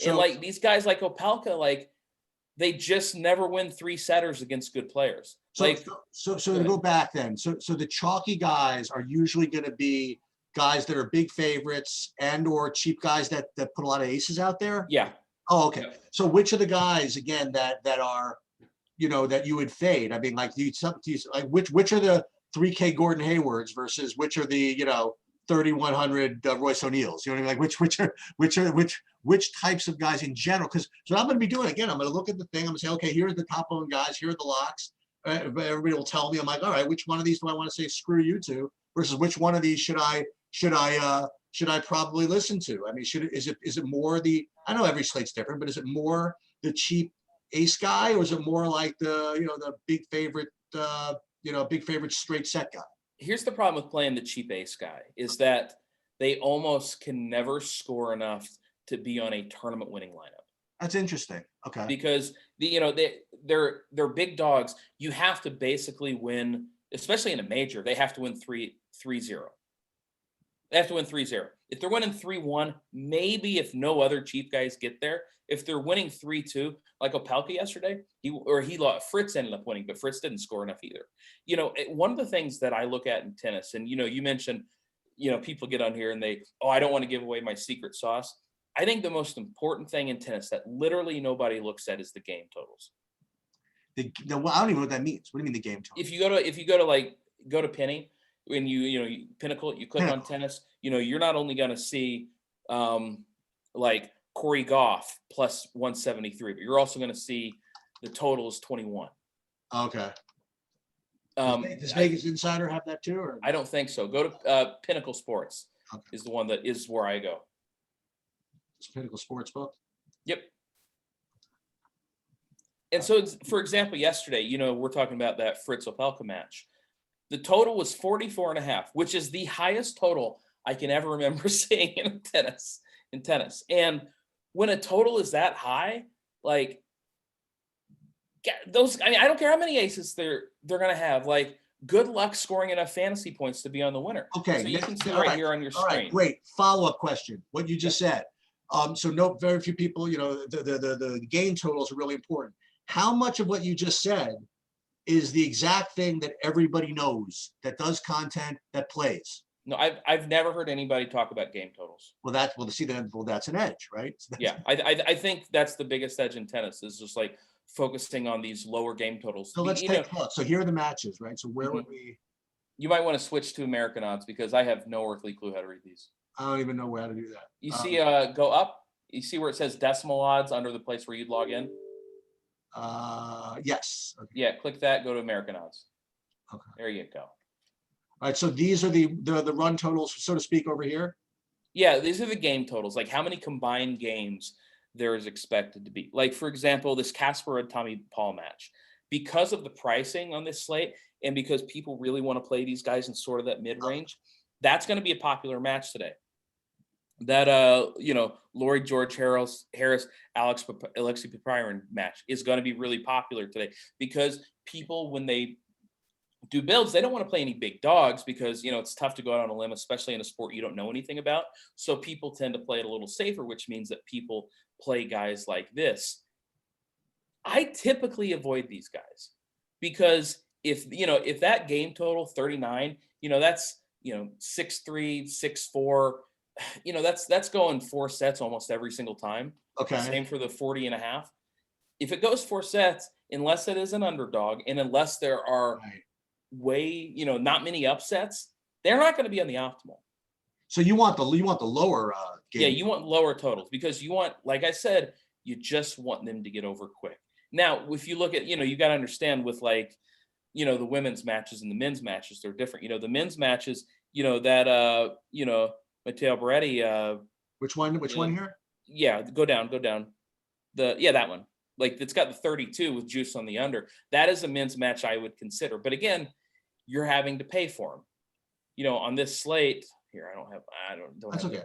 And So, like these guys like Opelka, like they just never win 3 setters against good players. so, Like, so to go back then, so the chalky guys are usually going to be guys that are big favorites and or cheap guys that put a lot of aces out there. yeah. Oh, okay. Yeah. So which of the guys again that are, that you would fade? I mean, like like which are the 3K Gordon Haywards versus which are the 3,100 Royce O'Neals? You know what I mean? Like which types of guys in general? Because so I'm going to be doing again. I'm going to look at the thing. I'm going to say, okay, here are the top owned guys. Here are the locks. Everybody will tell me. I'm like, all right, which one of these do I want to say screw you to? Versus which one of these should I probably listen to? I mean, is it more the, I know every slate's different, but is it more the cheap ace guy, or is it more like the big favorite straight set guy? Here's the problem with playing the cheap ace guy is that they almost can never score enough to be on a tournament winning lineup. That's interesting. Okay. Because they're big dogs. You have to basically win, especially in a major, they have to win 3-0. They have to win 3-0. If they're winning 3-1, maybe if no other cheap guys get there, if they're winning 3-2, like Opelka yesterday, Fritz ended up winning, but Fritz didn't score enough either. One of the things that I look at in tennis, and you mentioned, people get on here and I don't want to give away my secret sauce. I think the most important thing in tennis that literally nobody looks at is the game totals. I don't even know what that means. What do you mean the game total? If you go to Penny, when you Pinnacle, you click on tennis, you're not only going to see like Corey Goff plus 173, but you're also going to see the total is 21. Okay. Does Vegas Insider have that too? Or? I don't think so. Go to Pinnacle Sports. Okay. Is the one that is where I go. It's Pinnacle Sportsbook. Yep. And so, for example, yesterday, we're talking about that Fritz Opelka match. The total was 44.5, which is the highest total I can ever remember seeing in tennis. And when a total is that high, like those, I don't care how many aces they're going to have. Like, good luck scoring enough fantasy points to be on the winner. Okay. So you can see right here on your screen. All right, great. Follow-up question. What you just said. So very few people, the game totals are really important. How much of what you just said is the exact thing that everybody knows that does content that plays? No, I've never heard anybody talk about game totals. That's an edge, right? Yeah, I think that's the biggest edge in tennis is just like focusing on these lower game totals. So let's take a look. So here are the matches, right? So where would we? You might want to switch to American odds because I have no earthly clue how to read these. I don't even know how to do that. You see, go up. You see where it says decimal odds under the place where you'd log in? Yes. Okay. Yeah, click that. Go to American odds. Okay. There you go. All right. So these are the run totals, so to speak, over here. Yeah, these are the game totals. Like how many combined games there is expected to be. Like for example, this Casper and Tommy Paul match. Because of the pricing on this slate, and because people really want to play these guys in sort of that mid range, that's going to be a popular match today. That Laurie George Harris Alexei Papirin match is going to be really popular today because people, when they do builds, they don't want to play any big dogs because it's tough to go out on a limb, especially in a sport you don't know anything about. So people tend to play it a little safer, which means that people play guys like this. I typically avoid these guys because if that game total 39, that's 6-3, 6-4. That's going 4 sets almost every single time. Okay. Same for the 40.5. If it goes 4 sets, unless it is an underdog and unless there are not many upsets, they're not going to be on the optimal. So you want the lower game. Yeah, you want lower totals because you want, like I said, you just want them to get over quick. Now, if you look at, you got to understand with the women's matches and the men's matches, they're different. The men's matches, Matteo Berretti. Which one here? Yeah, go down. That one. Like it's got the 32 with juice on the under. That is a men's match I would consider. But again, you're having to pay for them. On this slate here, I don't. That's okay.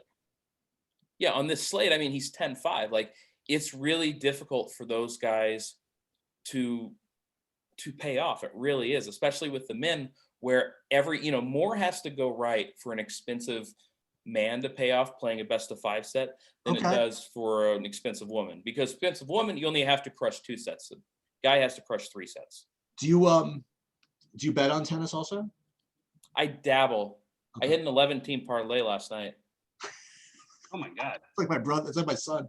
Yeah, on this slate, he's 10-5. Like it's really difficult for those guys to to pay off. It really is, especially with the men, where more has to go right for an expensive man to pay off playing a best of 5 set than it Okay. does for an expensive woman. Because expensive woman, you only have to crush 2 sets. The guy has to crush 3 sets. Do you bet on tennis also? I dabble. I Okay. hit an 11-team parlay last night. Oh my God. It's like my brother. It's like my son.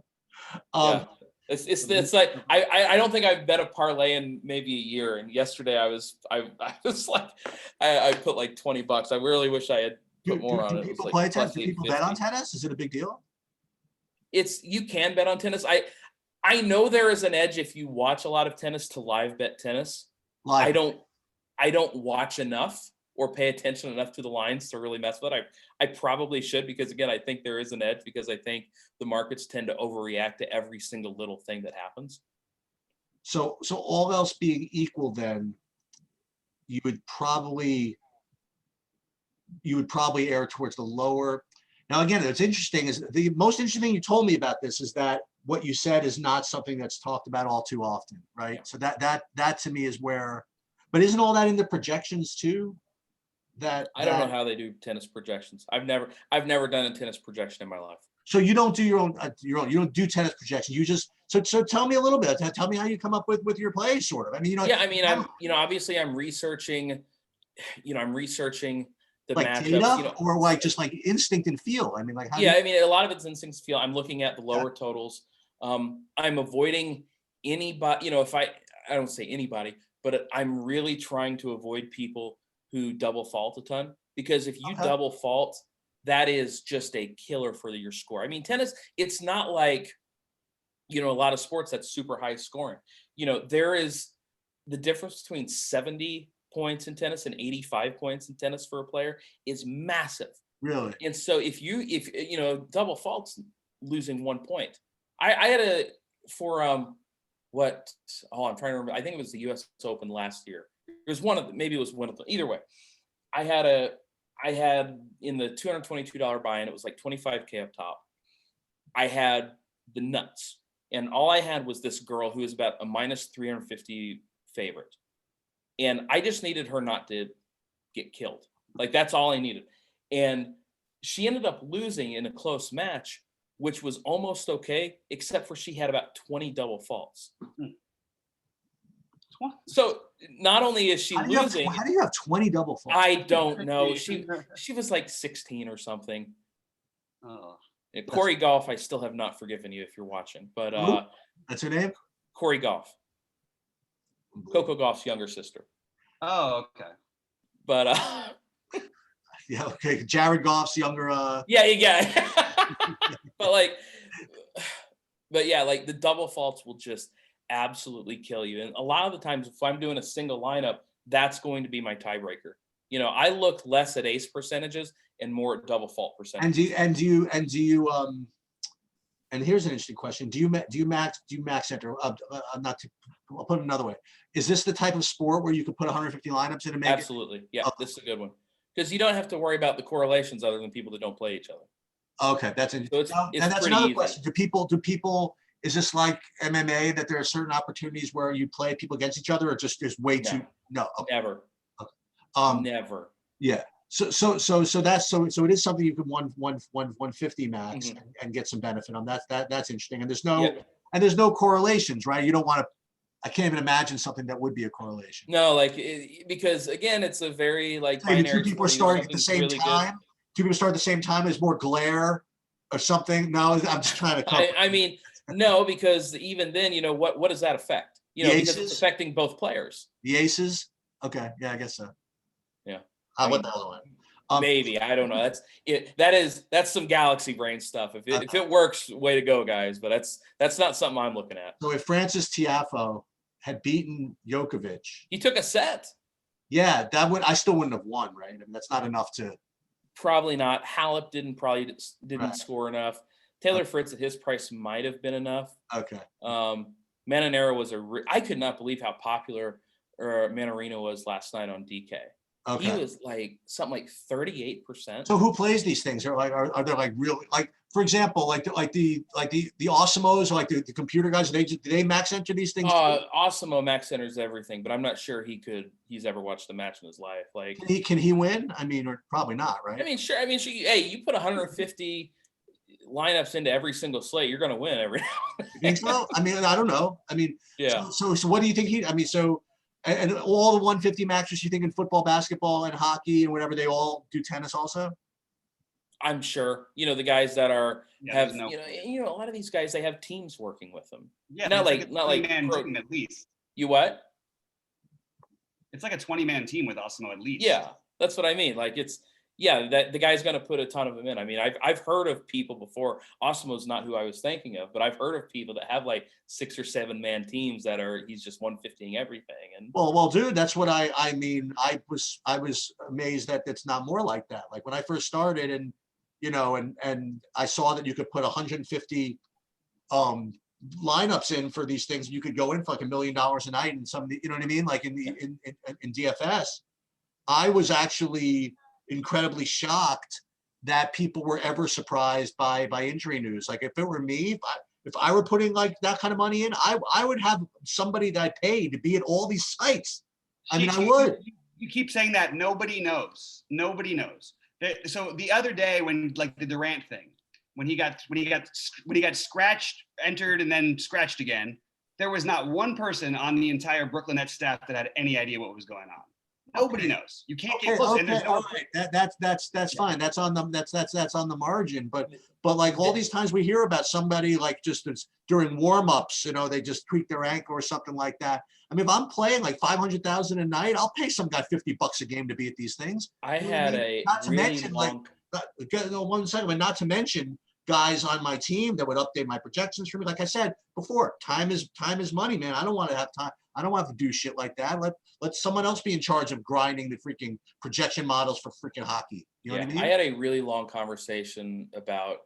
Yeah. It's like I don't think I've bet a parlay in maybe a year. And yesterday I was like I put like $20. I really wish I had put more on it. It was People like play tennis? plus Do people bet on 850. tennis? Is it a big deal? You can bet on tennis. I know there is an edge if you watch a lot of tennis to live bet tennis. Live. I don't watch enough or pay attention enough to the lines to really mess with it. I probably should, because again, I think there is an edge, because I think the markets tend to overreact to every single little thing that happens. So all else being equal, then you would probably err towards the lower. Now, again, what's interesting is the most interesting thing you told me about this is that what you said is not something that's talked about all too often, right? Yeah. So that to me is where, but isn't all that in the projections too? I don't know how they do tennis projections. I've never done a tennis projection in my life. So you don't do your own, you don't do tennis projections. You just, so tell me a little bit. Tell me how you come up with your plays, sort of. I mean, Yeah, I mean, obviously I'm researching, I'm researching the like matchups, data, or like just like instinct and feel. I mean, like, yeah, I mean, a lot of it's instincts feel. I'm looking at the lower totals. I'm avoiding anybody, if I don't say anybody, but I'm really trying to avoid people who double fault a ton, because if you Okay. double fault, that is just a killer for your score. I mean, tennis, it's not like, a lot of sports that's super high scoring. There is the difference between 70 points in tennis and 85 points in tennis for a player is massive. Really? And so if double faults losing 1 point. I had I'm trying to remember. I think it was the US Open last year. It was maybe it was one of them. Either way, I had in the $222 buy-in, it was like 25K up top. I had the nuts. And all I had was this girl who was about a minus 350 favorite. And I just needed her not to get killed. Like, that's all I needed. And she ended up losing in a close match, which was almost okay, except for she had about 20 double faults. So not only is she losing, how do you have 20 double faults? I don't know. She was like 16 or something. Oh. Corey Goff, I still have not forgiven you if you're watching. But That's her name? Corey Goff, Coco Goff's younger sister. Oh, okay. But Yeah, okay. Jared Goff's younger. Yeah. but yeah, like the double faults will just absolutely kill you. And a lot of the times, if I'm doing a single lineup, that's going to be my tiebreaker. I look less at ace percentages and more at double fault percentages. And do you and here's an interesting question. Do you max enter? I'll put it another way. Is this the type of sport where you could put 150 lineups in and make Absolutely. it? Yeah, this is a good one. Because you don't have to worry about the correlations other than people that don't play each other. Okay, that's it. So And that's pretty another easy. question. Do people, is this like MMA, that there are certain opportunities where you play people against each other, or just there's way too, no, okay. Never. Um, Never. yeah. So it is something you can 150 max Mhm. and get some benefit on. That's interesting. And Yeah. there's no correlations, right? You don't want to, I can't even imagine something that would be a correlation. No, because again, it's a very Maybe binary. two people are starting at the same time. Two people start at the same time. There's more glare or something. No, I'm just trying to. I mean, no, because even then, what does that affect? Because it's affecting both players. The aces. Okay, yeah, I guess so. Yeah. I went the other way. Maybe, I don't know. That's it. That's some galaxy brain stuff. If it works, way to go, guys. But that's not something I'm looking at. So if Francis Tiafoe had beaten Djokovic, He took a set. yeah, I still wouldn't have won, right? I mean, that's not enough to. Probably not. Halep didn't Right. score enough. Taylor Fritz at his price might have been enough. Okay. Mananero was I could not believe how popular Manarino was last night on DK. Okay. He was like something like 38%. So who plays these things? Are there like real, like, for example, the Awesimos, like the computer guys, do they max enter these things too? Awesome Max enters everything, but I'm not sure he's ever watched a match in his life. Like, Can he win? I mean, or probably not, I right? mean, sure. I mean, hey, you put 150 lineups into every single slate, you're going to win every. You think so? I mean, I don't know. I mean, Yeah. so what do you think I mean, so, and all the 150 maxers you think in football, basketball, and hockey and whatever, they all do tennis also? I'm sure, the guys that Yeah, a lot of these guys, they have teams working with them. yeah, Not it's like, not like 20-man team at least. You what? It's like a 20-man team with Osmo at least. Yeah, that's what I mean. Like that the guy's going to put a ton of them in. I mean, I've heard of people before. Osmo's not who I was thinking of, but I've heard of people that have like 6 or 7 man teams that he's just 150ing everything. And Well, dude, that's what I mean. I was amazed that it's not more like that. Like when I first started, and and I saw that you could put 150 lineups in for these things. You could go in for like $1 million a night, and some, you know what I mean? Like in DFS, I was actually incredibly shocked that people were ever surprised by injury news. Like if it were me, if I were putting like that kind of money in, I would have somebody that I paid to be at all these sites. I mean, I would. You keep saying that. Nobody knows. Nobody knows. So the other day when like the Durant thing, when he got scratched, entered, and then scratched again, there was not one person on the entire Brooklyn Nets staff that had any idea what was going on. Nobody knows. You can't get close. Okay, And there's no. That's fine. That's on the margin. But like all these times we hear about somebody like just during warm-ups, they just tweak their ankle or something like that. I mean, if I'm playing like 500,000 a night, I'll pay some guy $50 a game to be at these things. I had a not to really mention long. one second, but not to mention guys on my team that would update my projections for me. Like I said before, time is money, man. I don't want to have time. I don't want to do shit like that. Let someone else be in charge of grinding the freaking projection models for freaking hockey. You know what I mean? I had a really long conversation about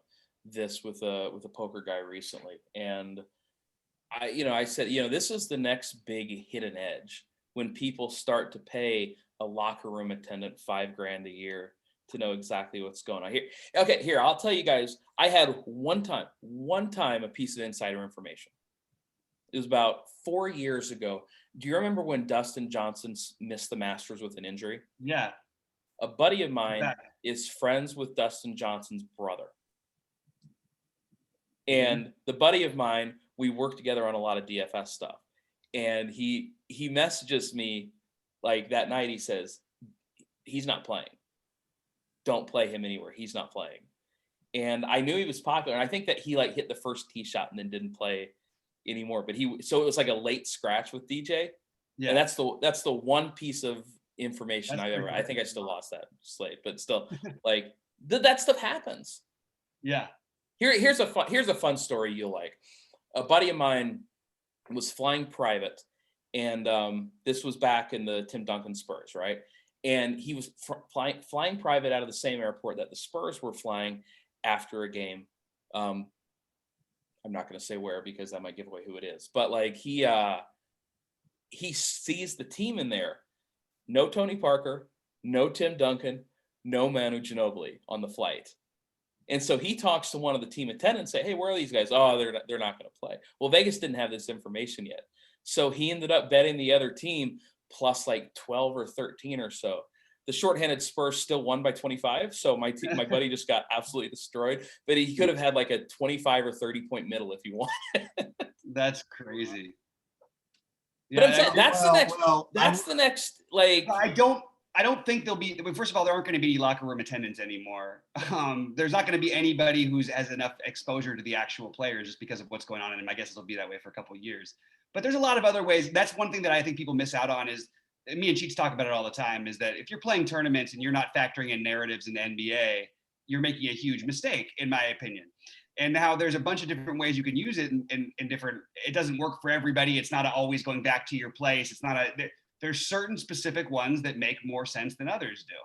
this with a poker guy recently, and I said, this is the next big hidden edge when people start to pay a locker room attendant $5,000 a year to know exactly what's going on here. Okay, here, I'll tell you guys, I had one time a piece of insider information. It was about 4 years ago. Do you remember when Dustin Johnson missed the Masters with an injury? Yeah. A buddy of mine is friends with Dustin Johnson's brother. And the buddy of mine, we work together on a lot of DFS stuff. And he messages me like that night. He says, he's not playing. Don't play him anywhere. He's not playing. And I knew he was popular. And I think that he like hit the first tee shot and then didn't play anymore. But so it was like a late scratch with DJ. Yeah. And that's the one piece of information I think I still lost that slate, but still like that stuff happens. Yeah. Here's a fun story you'll like. A buddy of mine was flying private, and this was back in the Tim Duncan Spurs, right? And he was flying private out of the same airport that the Spurs were flying after a game. I'm not going to say where because that might give away who it is. But like he sees the team in there. No Tony Parker, no Tim Duncan, no Manu Ginobili on the flight. And so he talks to one of the team attendants, say, "Hey, where are these guys?" "Oh, they're not going to play." Well, Vegas didn't have this information yet. So he ended up betting the other team plus like 12 or 13 or so. The shorthanded Spurs still won by 25. So my buddy just got absolutely destroyed, but he could have had like a 25 or 30 point middle if he wanted. That's crazy. But I'm saying that's the next like. I don't think there'll be. First of all, there aren't going to be locker room attendants anymore. There's not going to be anybody who has enough exposure to the actual players just because of what's going on, and my guess it'll be that way for a couple of years. But there's a lot of other ways. That's one thing that I think people miss out on is, me and Cheats talk about it all the time, is that if you're playing tournaments and you're not factoring in narratives in the NBA, you're making a huge mistake, in my opinion. And now there's a bunch of different ways you can use it in different. It doesn't work for everybody. It's not always going back to your place. It's not there's certain specific ones that make more sense than others do.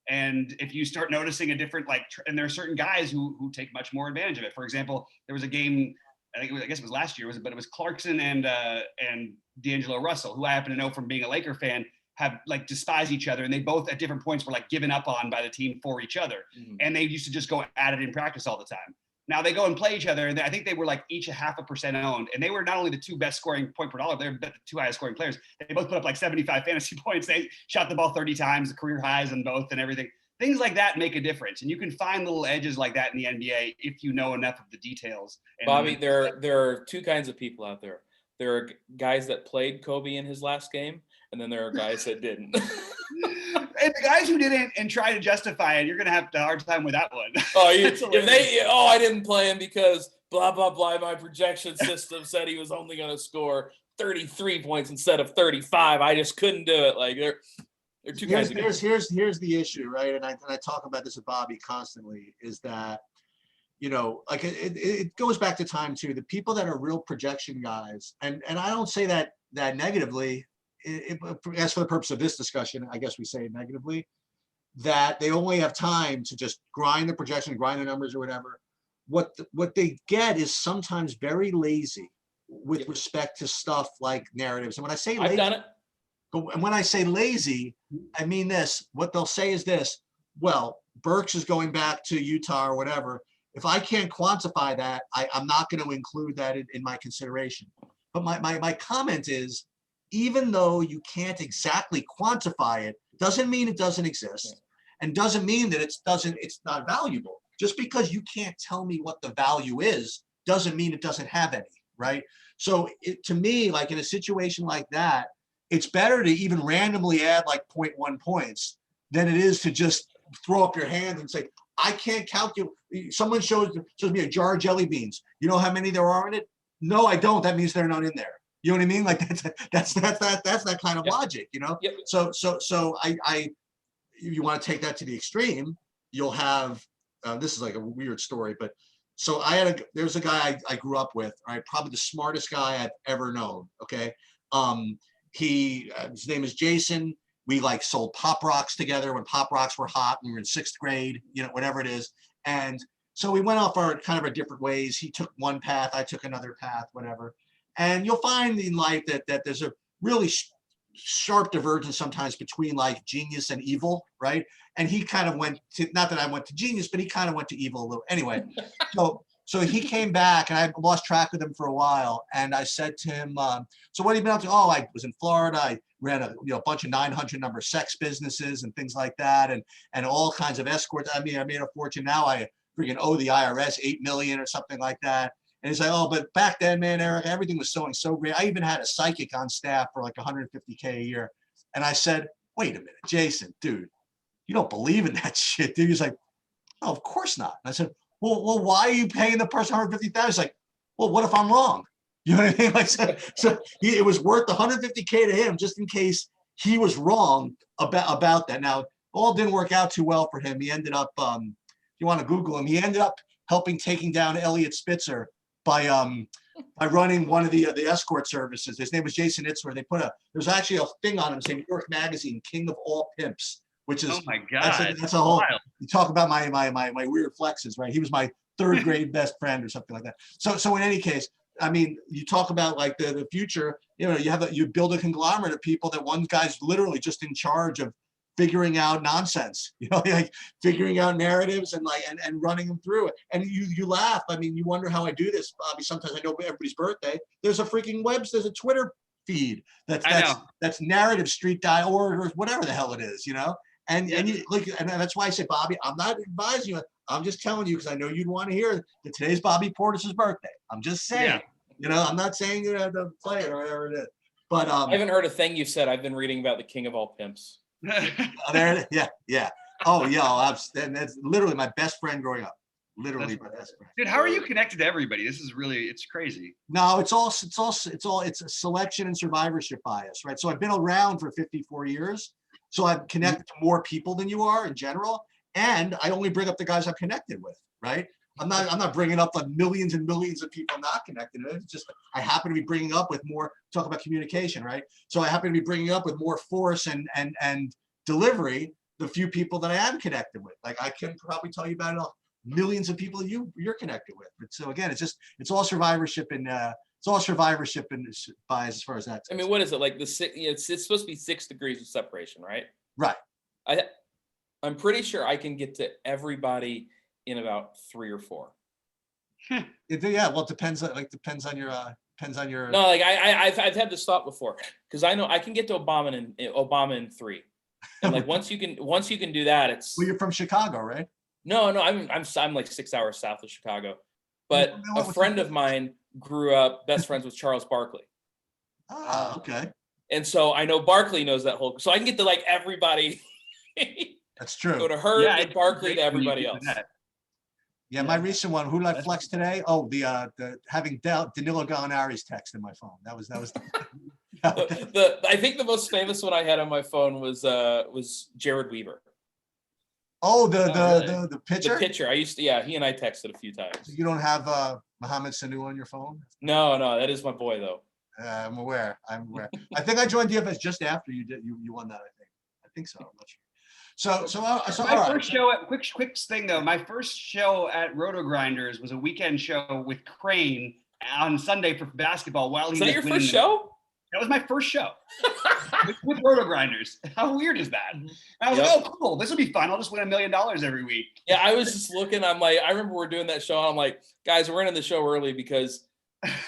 And if you start noticing a different, and there are certain guys who take much more advantage of it. For example, there was a game, I guess it was last year, but it was Clarkson and D'Angelo Russell, who I happen to know from being a Laker fan. have like despise each other, and they both at different points were like given up on by the team for each other. And they used to just go at it in practice all the time. Now they go and play each other, and I think they were like each 0.5% owned, and they were not only the 2 best scoring point per dollar, they're the 2 highest scoring players. They both put up like 75 fantasy points. They shot the ball 30 times, the career highs on both, and everything. Things like that make a difference, and you can find little edges like that in the NBA if you know enough of the details. And Bobby, there are 2 kinds of people out there. There are guys that played Kobe in his last game, and then there are guys that didn't. And the guys who didn't and try to justify it, you're going to have a hard time with that one. Oh, I didn't play him because blah, blah, blah. My projection system said he was only going to score 33 points instead of 35. I just couldn't do it. Like they're 2 kinds of guys. Here's the issue, right? And I talk about this with Bobby constantly, is that, you know, like it goes back to time too. The people that are real projection guys, and I don't say that negatively. As for the purpose of this discussion, I guess we say it negatively, that they only have time to just grind the projection, grind the numbers or whatever. What they get is sometimes very lazy with respect to stuff like narratives. And when I say lazy, I've done it. And when I say lazy, I mean this. What they'll say is this: well, Burks is going back to Utah or whatever. If I can't quantify that, I'm not going to include that in my consideration. But my comment is, even though you can't exactly quantify it, doesn't mean it doesn't exist, and doesn't mean that it's not valuable. Just because you can't tell me what the value is, doesn't mean it doesn't have any, right? So to me, like in a situation like that, it's better to even randomly add like 0.1 points than it is to just throw up your hand and say, I can't calculate. Someone shows me a jar of jelly beans. You know how many there are in it? No, I don't. That means they're not in there. You know what I mean? Like that's that kind of logic, you know? Yep. So if you want to take that to the extreme, you'll have, this is like a weird story, but so there's a guy I grew up with, right? Probably the smartest guy I've ever known. Okay. His name is Jason. We like sold Pop Rocks together when Pop Rocks were hot and we were in 6th grade, you know, whatever it is. And so we went off our kind of our different ways. He took one path, I took another path, whatever. And you'll find in life that there's a really sharp divergence sometimes between like genius and evil, right? And he kind of went to, not that I went to genius, but he kind of went to evil a little. Anyway, so he came back, and I lost track of him for a while. And I said to him, so what have you been up to? Oh, I was in Florida. I ran a bunch of 900 number sex businesses and things like that, and all kinds of escorts. I mean, I made a fortune. Now I freaking owe the IRS $8 million or something like that. And he's like, oh, but back then, man, Eric, everything was going so great. I even had a psychic on staff for like $150K a year. And I said, wait a minute, Jason, dude, you don't believe in that shit, dude. He's like, oh, of course not. And I said, well, why are you paying the person $150,000? He's like, well, what if I'm wrong? You know what I mean? Like, so it was worth $150K to him just in case he was wrong about that. Now, all didn't work out too well for him. He ended up, if you want to Google him, he ended up taking down Elliot Spitzer by running one of the escort services. His name was Jason Itzler. There's actually a thing on him saying New York Magazine, King of All Pimps, which is, oh my God, that's a whole, wild. You talk about my weird flexes, right? He was my 3rd grade best friend or something like that. So in any case, I mean, you talk about like the future, you know, you build a conglomerate of people that one guy's literally just in charge of figuring out nonsense, you know, like figuring out narratives and running them through it. And you laugh. I mean, you wonder how I do this, Bobby. Sometimes I know everybody's birthday. There's a freaking there's a Twitter feed that's narrative street.org or whatever the hell it is, you know? And you like, and that's why I say, Bobby, I'm not advising you. I'm just telling you because I know you'd want to hear that today's Bobby Portis's birthday. I'm just saying, you know, I'm not saying you have to play it or whatever it is. But I haven't heard a thing you said. I've been reading about the King of All Pimps. There it is. Yeah. Oh yeah, and that's literally my best friend growing up. Literally my best friend. Dude, how are you connected to everybody? This is really, it's crazy. No, it's a selection and survivorship bias, right? So I've been around for 54 years. So I'm connected to more people than you are in general. And I only bring up the guys I'm connected with, right? I'm not bringing up the millions and millions of people I'm not connected with. It's just I happen to be bringing up with more, talk about communication, right? So I happen to be bringing up with more force and delivery the few people that I am connected with. Like I can probably tell you about millions of people you're connected with. But so again, it's all survivorship and bias as far as that. I mean, what is it like it's supposed to be 6 degrees of separation, right? Right. I'm pretty sure I can get to everybody in about 3 or 4. Yeah, well, it depends on your No, like I've had to stop before because I know I can get to Obama in 3, and like once you can do that, it's. Well, you're from Chicago, right? No, I'm like 6 hours south of Chicago, but a friend of mine grew up best friends with Charles Barkley. Ah, okay. And so I know Barkley knows that whole, so I can get to like everybody. That's true. Go to her, to Barkley, to everybody else. Yeah, my recent one. Who did I flex today? Oh, the having Danilo Gallinari's text in my phone. That was. I think the most famous one I had on my phone was Jared Weaver. Oh, the pitcher. The pitcher. He and I texted a few times. You don't have Mohamed Sanu on your phone? No, that is my boy though. I'm aware. I think I joined DFS just after you did. You won that. I think so. I'm not sure. So my first show at quick thing though. My first show at Roto Grinders was a weekend show with Crain on Sunday for basketball. While he was that your first show? That was my first show with Roto Grinders. How weird is that? And I was like, oh, cool. This will be fun. I'll just win $1 million every week. Yeah, I was just looking. I'm like, I remember we're doing that show. And I'm like, guys, we're ending the show early because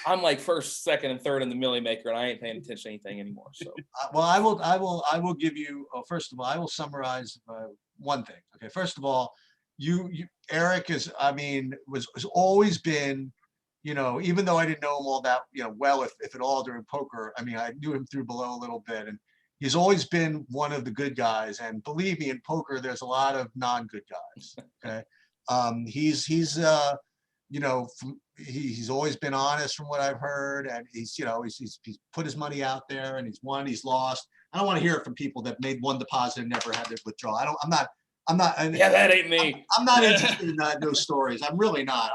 I'm like first, second, and third in the Millie Maker, and I ain't paying attention to anything anymore. So, well, I will give you. First of all, I will summarize one thing. Okay, first of all, Eric has always been. Even though I didn't know him all that, well, if at all during poker, I mean, I knew him through below a little bit, and he's always been one of the good guys. And believe me, in poker, there's a lot of non-good guys. Okay, he's always been honest from what I've heard, and he's put his money out there, and he's won, he's lost. I don't want to hear it from people that made one deposit and never had to withdraw. I'm not. Yeah, that ain't me. I'm not interested in those stories. I'm really not.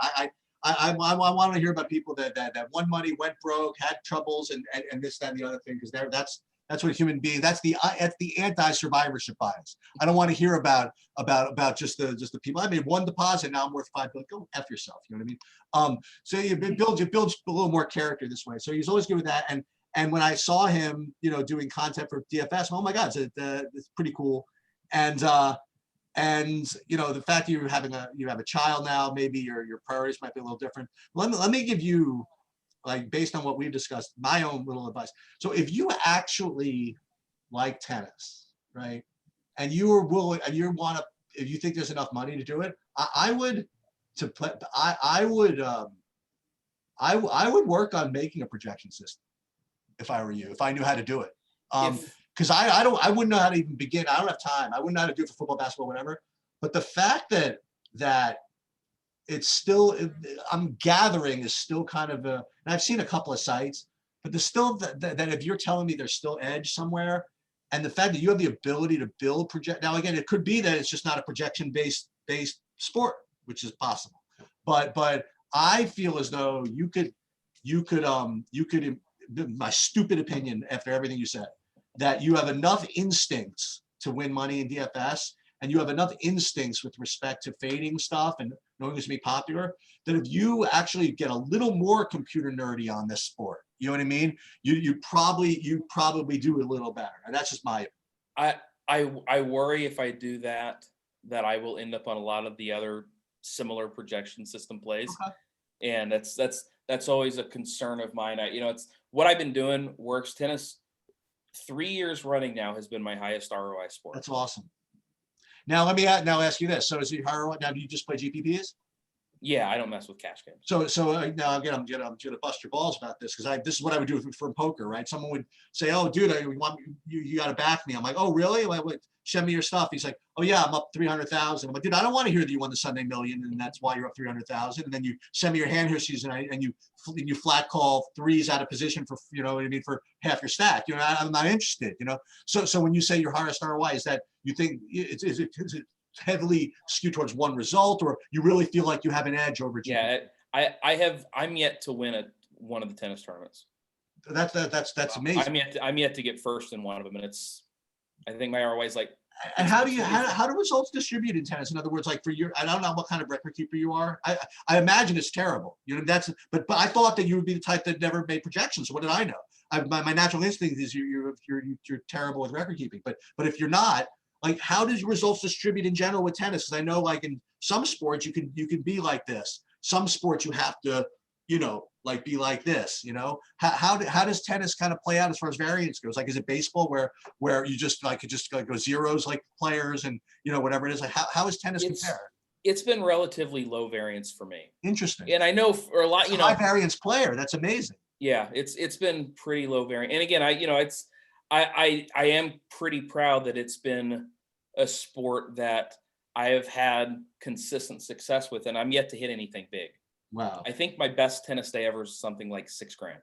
I want to hear about people that won money, went broke, had troubles, and this, that, and the other thing, because that's what human beings. That's the anti-survivorship bias. I don't want to hear about just the people. I made one deposit, now I'm worth $5 billion. Go F yourself. You know what I mean? So you build a little more character this way. So he's always good with that. And when I saw him, doing content for DFS, oh my God, it's pretty cool. And the fact that you have a child now, maybe your priorities might be a little different. Let me give you, like, based on what we've discussed, my own little advice. So if you actually like tennis, right, and you are willing, and if you think there's enough money to do it, I would work on making a projection system if I were you, if I knew how to do it. Because I wouldn't know how to even begin. I don't have time. I wouldn't know how to do it for football, basketball, whatever. But the fact that it's still, I'm gathering, is still kind of and I've seen a couple of sites, but there's still that if you're telling me there's still edge somewhere, and the fact that you have the ability to build project. Now again, it could be that it's just not a projection based sport, which is possible. But I feel as though you could, my stupid opinion after everything you said, that you have enough instincts to win money in DFS, and you have enough instincts with respect to fading stuff and knowing it's going to be popular, that if you actually get a little more computer nerdy on this sport, you know what I mean? You probably do a little better. And that's just my. I worry if I do that I will end up on a lot of the other similar projection system plays, and that's always a concern of mine. It's what I've been doing works. Tennis, 3 years running now, has been my highest ROI sport. That's awesome. Now let me ask you this. So is it ROI now? Do you just play GPPs? Yeah, I don't mess with cash games. So now again, I'm gonna bust your balls about this, because this is what I would do for poker, right? Someone would say, "Oh, dude, you got to back me." I'm like, "Oh, really? Wait, send me your stuff." He's like, "Oh yeah, I'm up 300,000." I'm like, "Dude, I don't want to hear that you won the Sunday Million, and that's why you're up 300,000." And then you send me your hand here season, and you flat call threes out of position for, you know what I mean, for half your stack. I'm not interested. So when you say your highest ROI, is that you think is it heavily skewed towards one result, or you really feel like you have an edge over? Yeah, I'm yet to win one of the tennis tournaments. That's amazing. I'm yet to get first in one of them, and I think my ROI is like And how do results distribute in tennis? In other words, like for your, I don't know what kind of record keeper you are. I imagine it's terrible. You know, but I thought that you would be the type that never made projections. So what did I know? My natural instinct is you're terrible with record keeping. But if you're not, like, how does results distribute in general with tennis? Because I know, like, in some sports you can be like this. Some sports you have to, you know, like be like this. You know, how does tennis kind of play out as far as variance goes? Like, is it baseball where you just like go zeros like players and, you know, whatever it is? Like, how is tennis compared? It's been relatively low variance for me. Interesting. And I know for a lot, you know, high variance player. That's amazing. Yeah, it's been pretty low variant. And again, I am pretty proud that it's been a sport that I have had consistent success with, and I'm yet to hit anything big. Wow. I think my best tennis day ever is something like $6,000.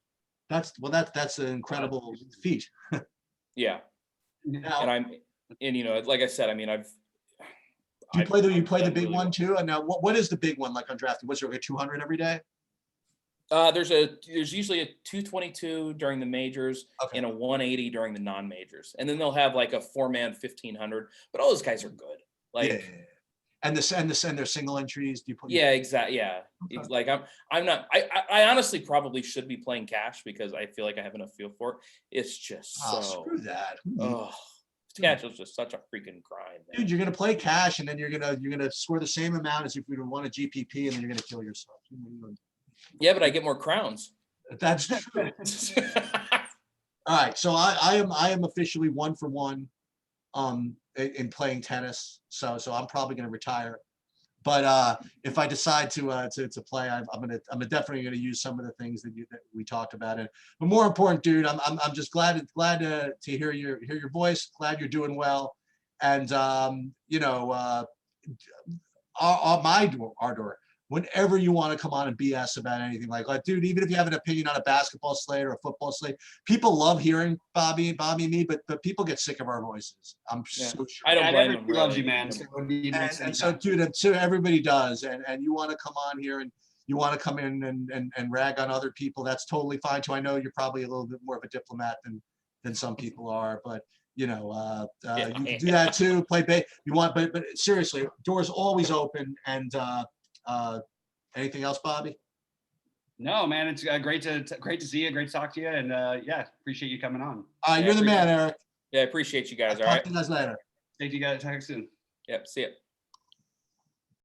That's an incredible feat. Yeah. Now, and you know, like I said, I mean, you play the big really one well. too? And now what is the big one like on drafting? What's there, like 200 every day? There's usually a 222 during the majors and a 180 during the non-majors, and then they'll have like a 4-man 1500. But all those guys are good. Like, yeah. And their single entries. Do you put? Yeah, exactly. Yeah, Okay. like I'm not. I honestly probably should be playing cash because I feel like I have enough feel for it. It's just Screw that. Oh, cash is just such a freaking grind, man. Dude, you're gonna play cash and then you're gonna score the same amount as if you won a GPP, and then you're gonna kill yourself. Yeah, but I get more crowns. That's true. All right, so I am officially 1 for 1 in playing tennis. So I'm probably gonna retire. But if I decide to play, I'm definitely gonna use some of the things that we talked about. But more important, dude, I'm just glad to hear your voice. Glad you're doing well, and you know, our door. Whenever you want to come on and BS about anything, like, dude, even if you have an opinion on a basketball slate or a football slate, people love hearing Bobby and me, but people get sick of our voices. I'm so sure. I don't blame them. Everybody loves you, man. And so, dude, so everybody does, and you want to come on here and you want to come in and rag on other people, that's totally fine too. I know you're probably a little bit more of a diplomat than some people are, but you know, you can do that too. You want, but seriously, doors always open. And anything else, Bobby? No, man, it's great to see you. Great to talk to you, and yeah, appreciate you coming on. You're the man, Eric. Yeah, I appreciate you guys. All Talk right. to you guys later. Thank you guys. Talk soon. Yep. See ya.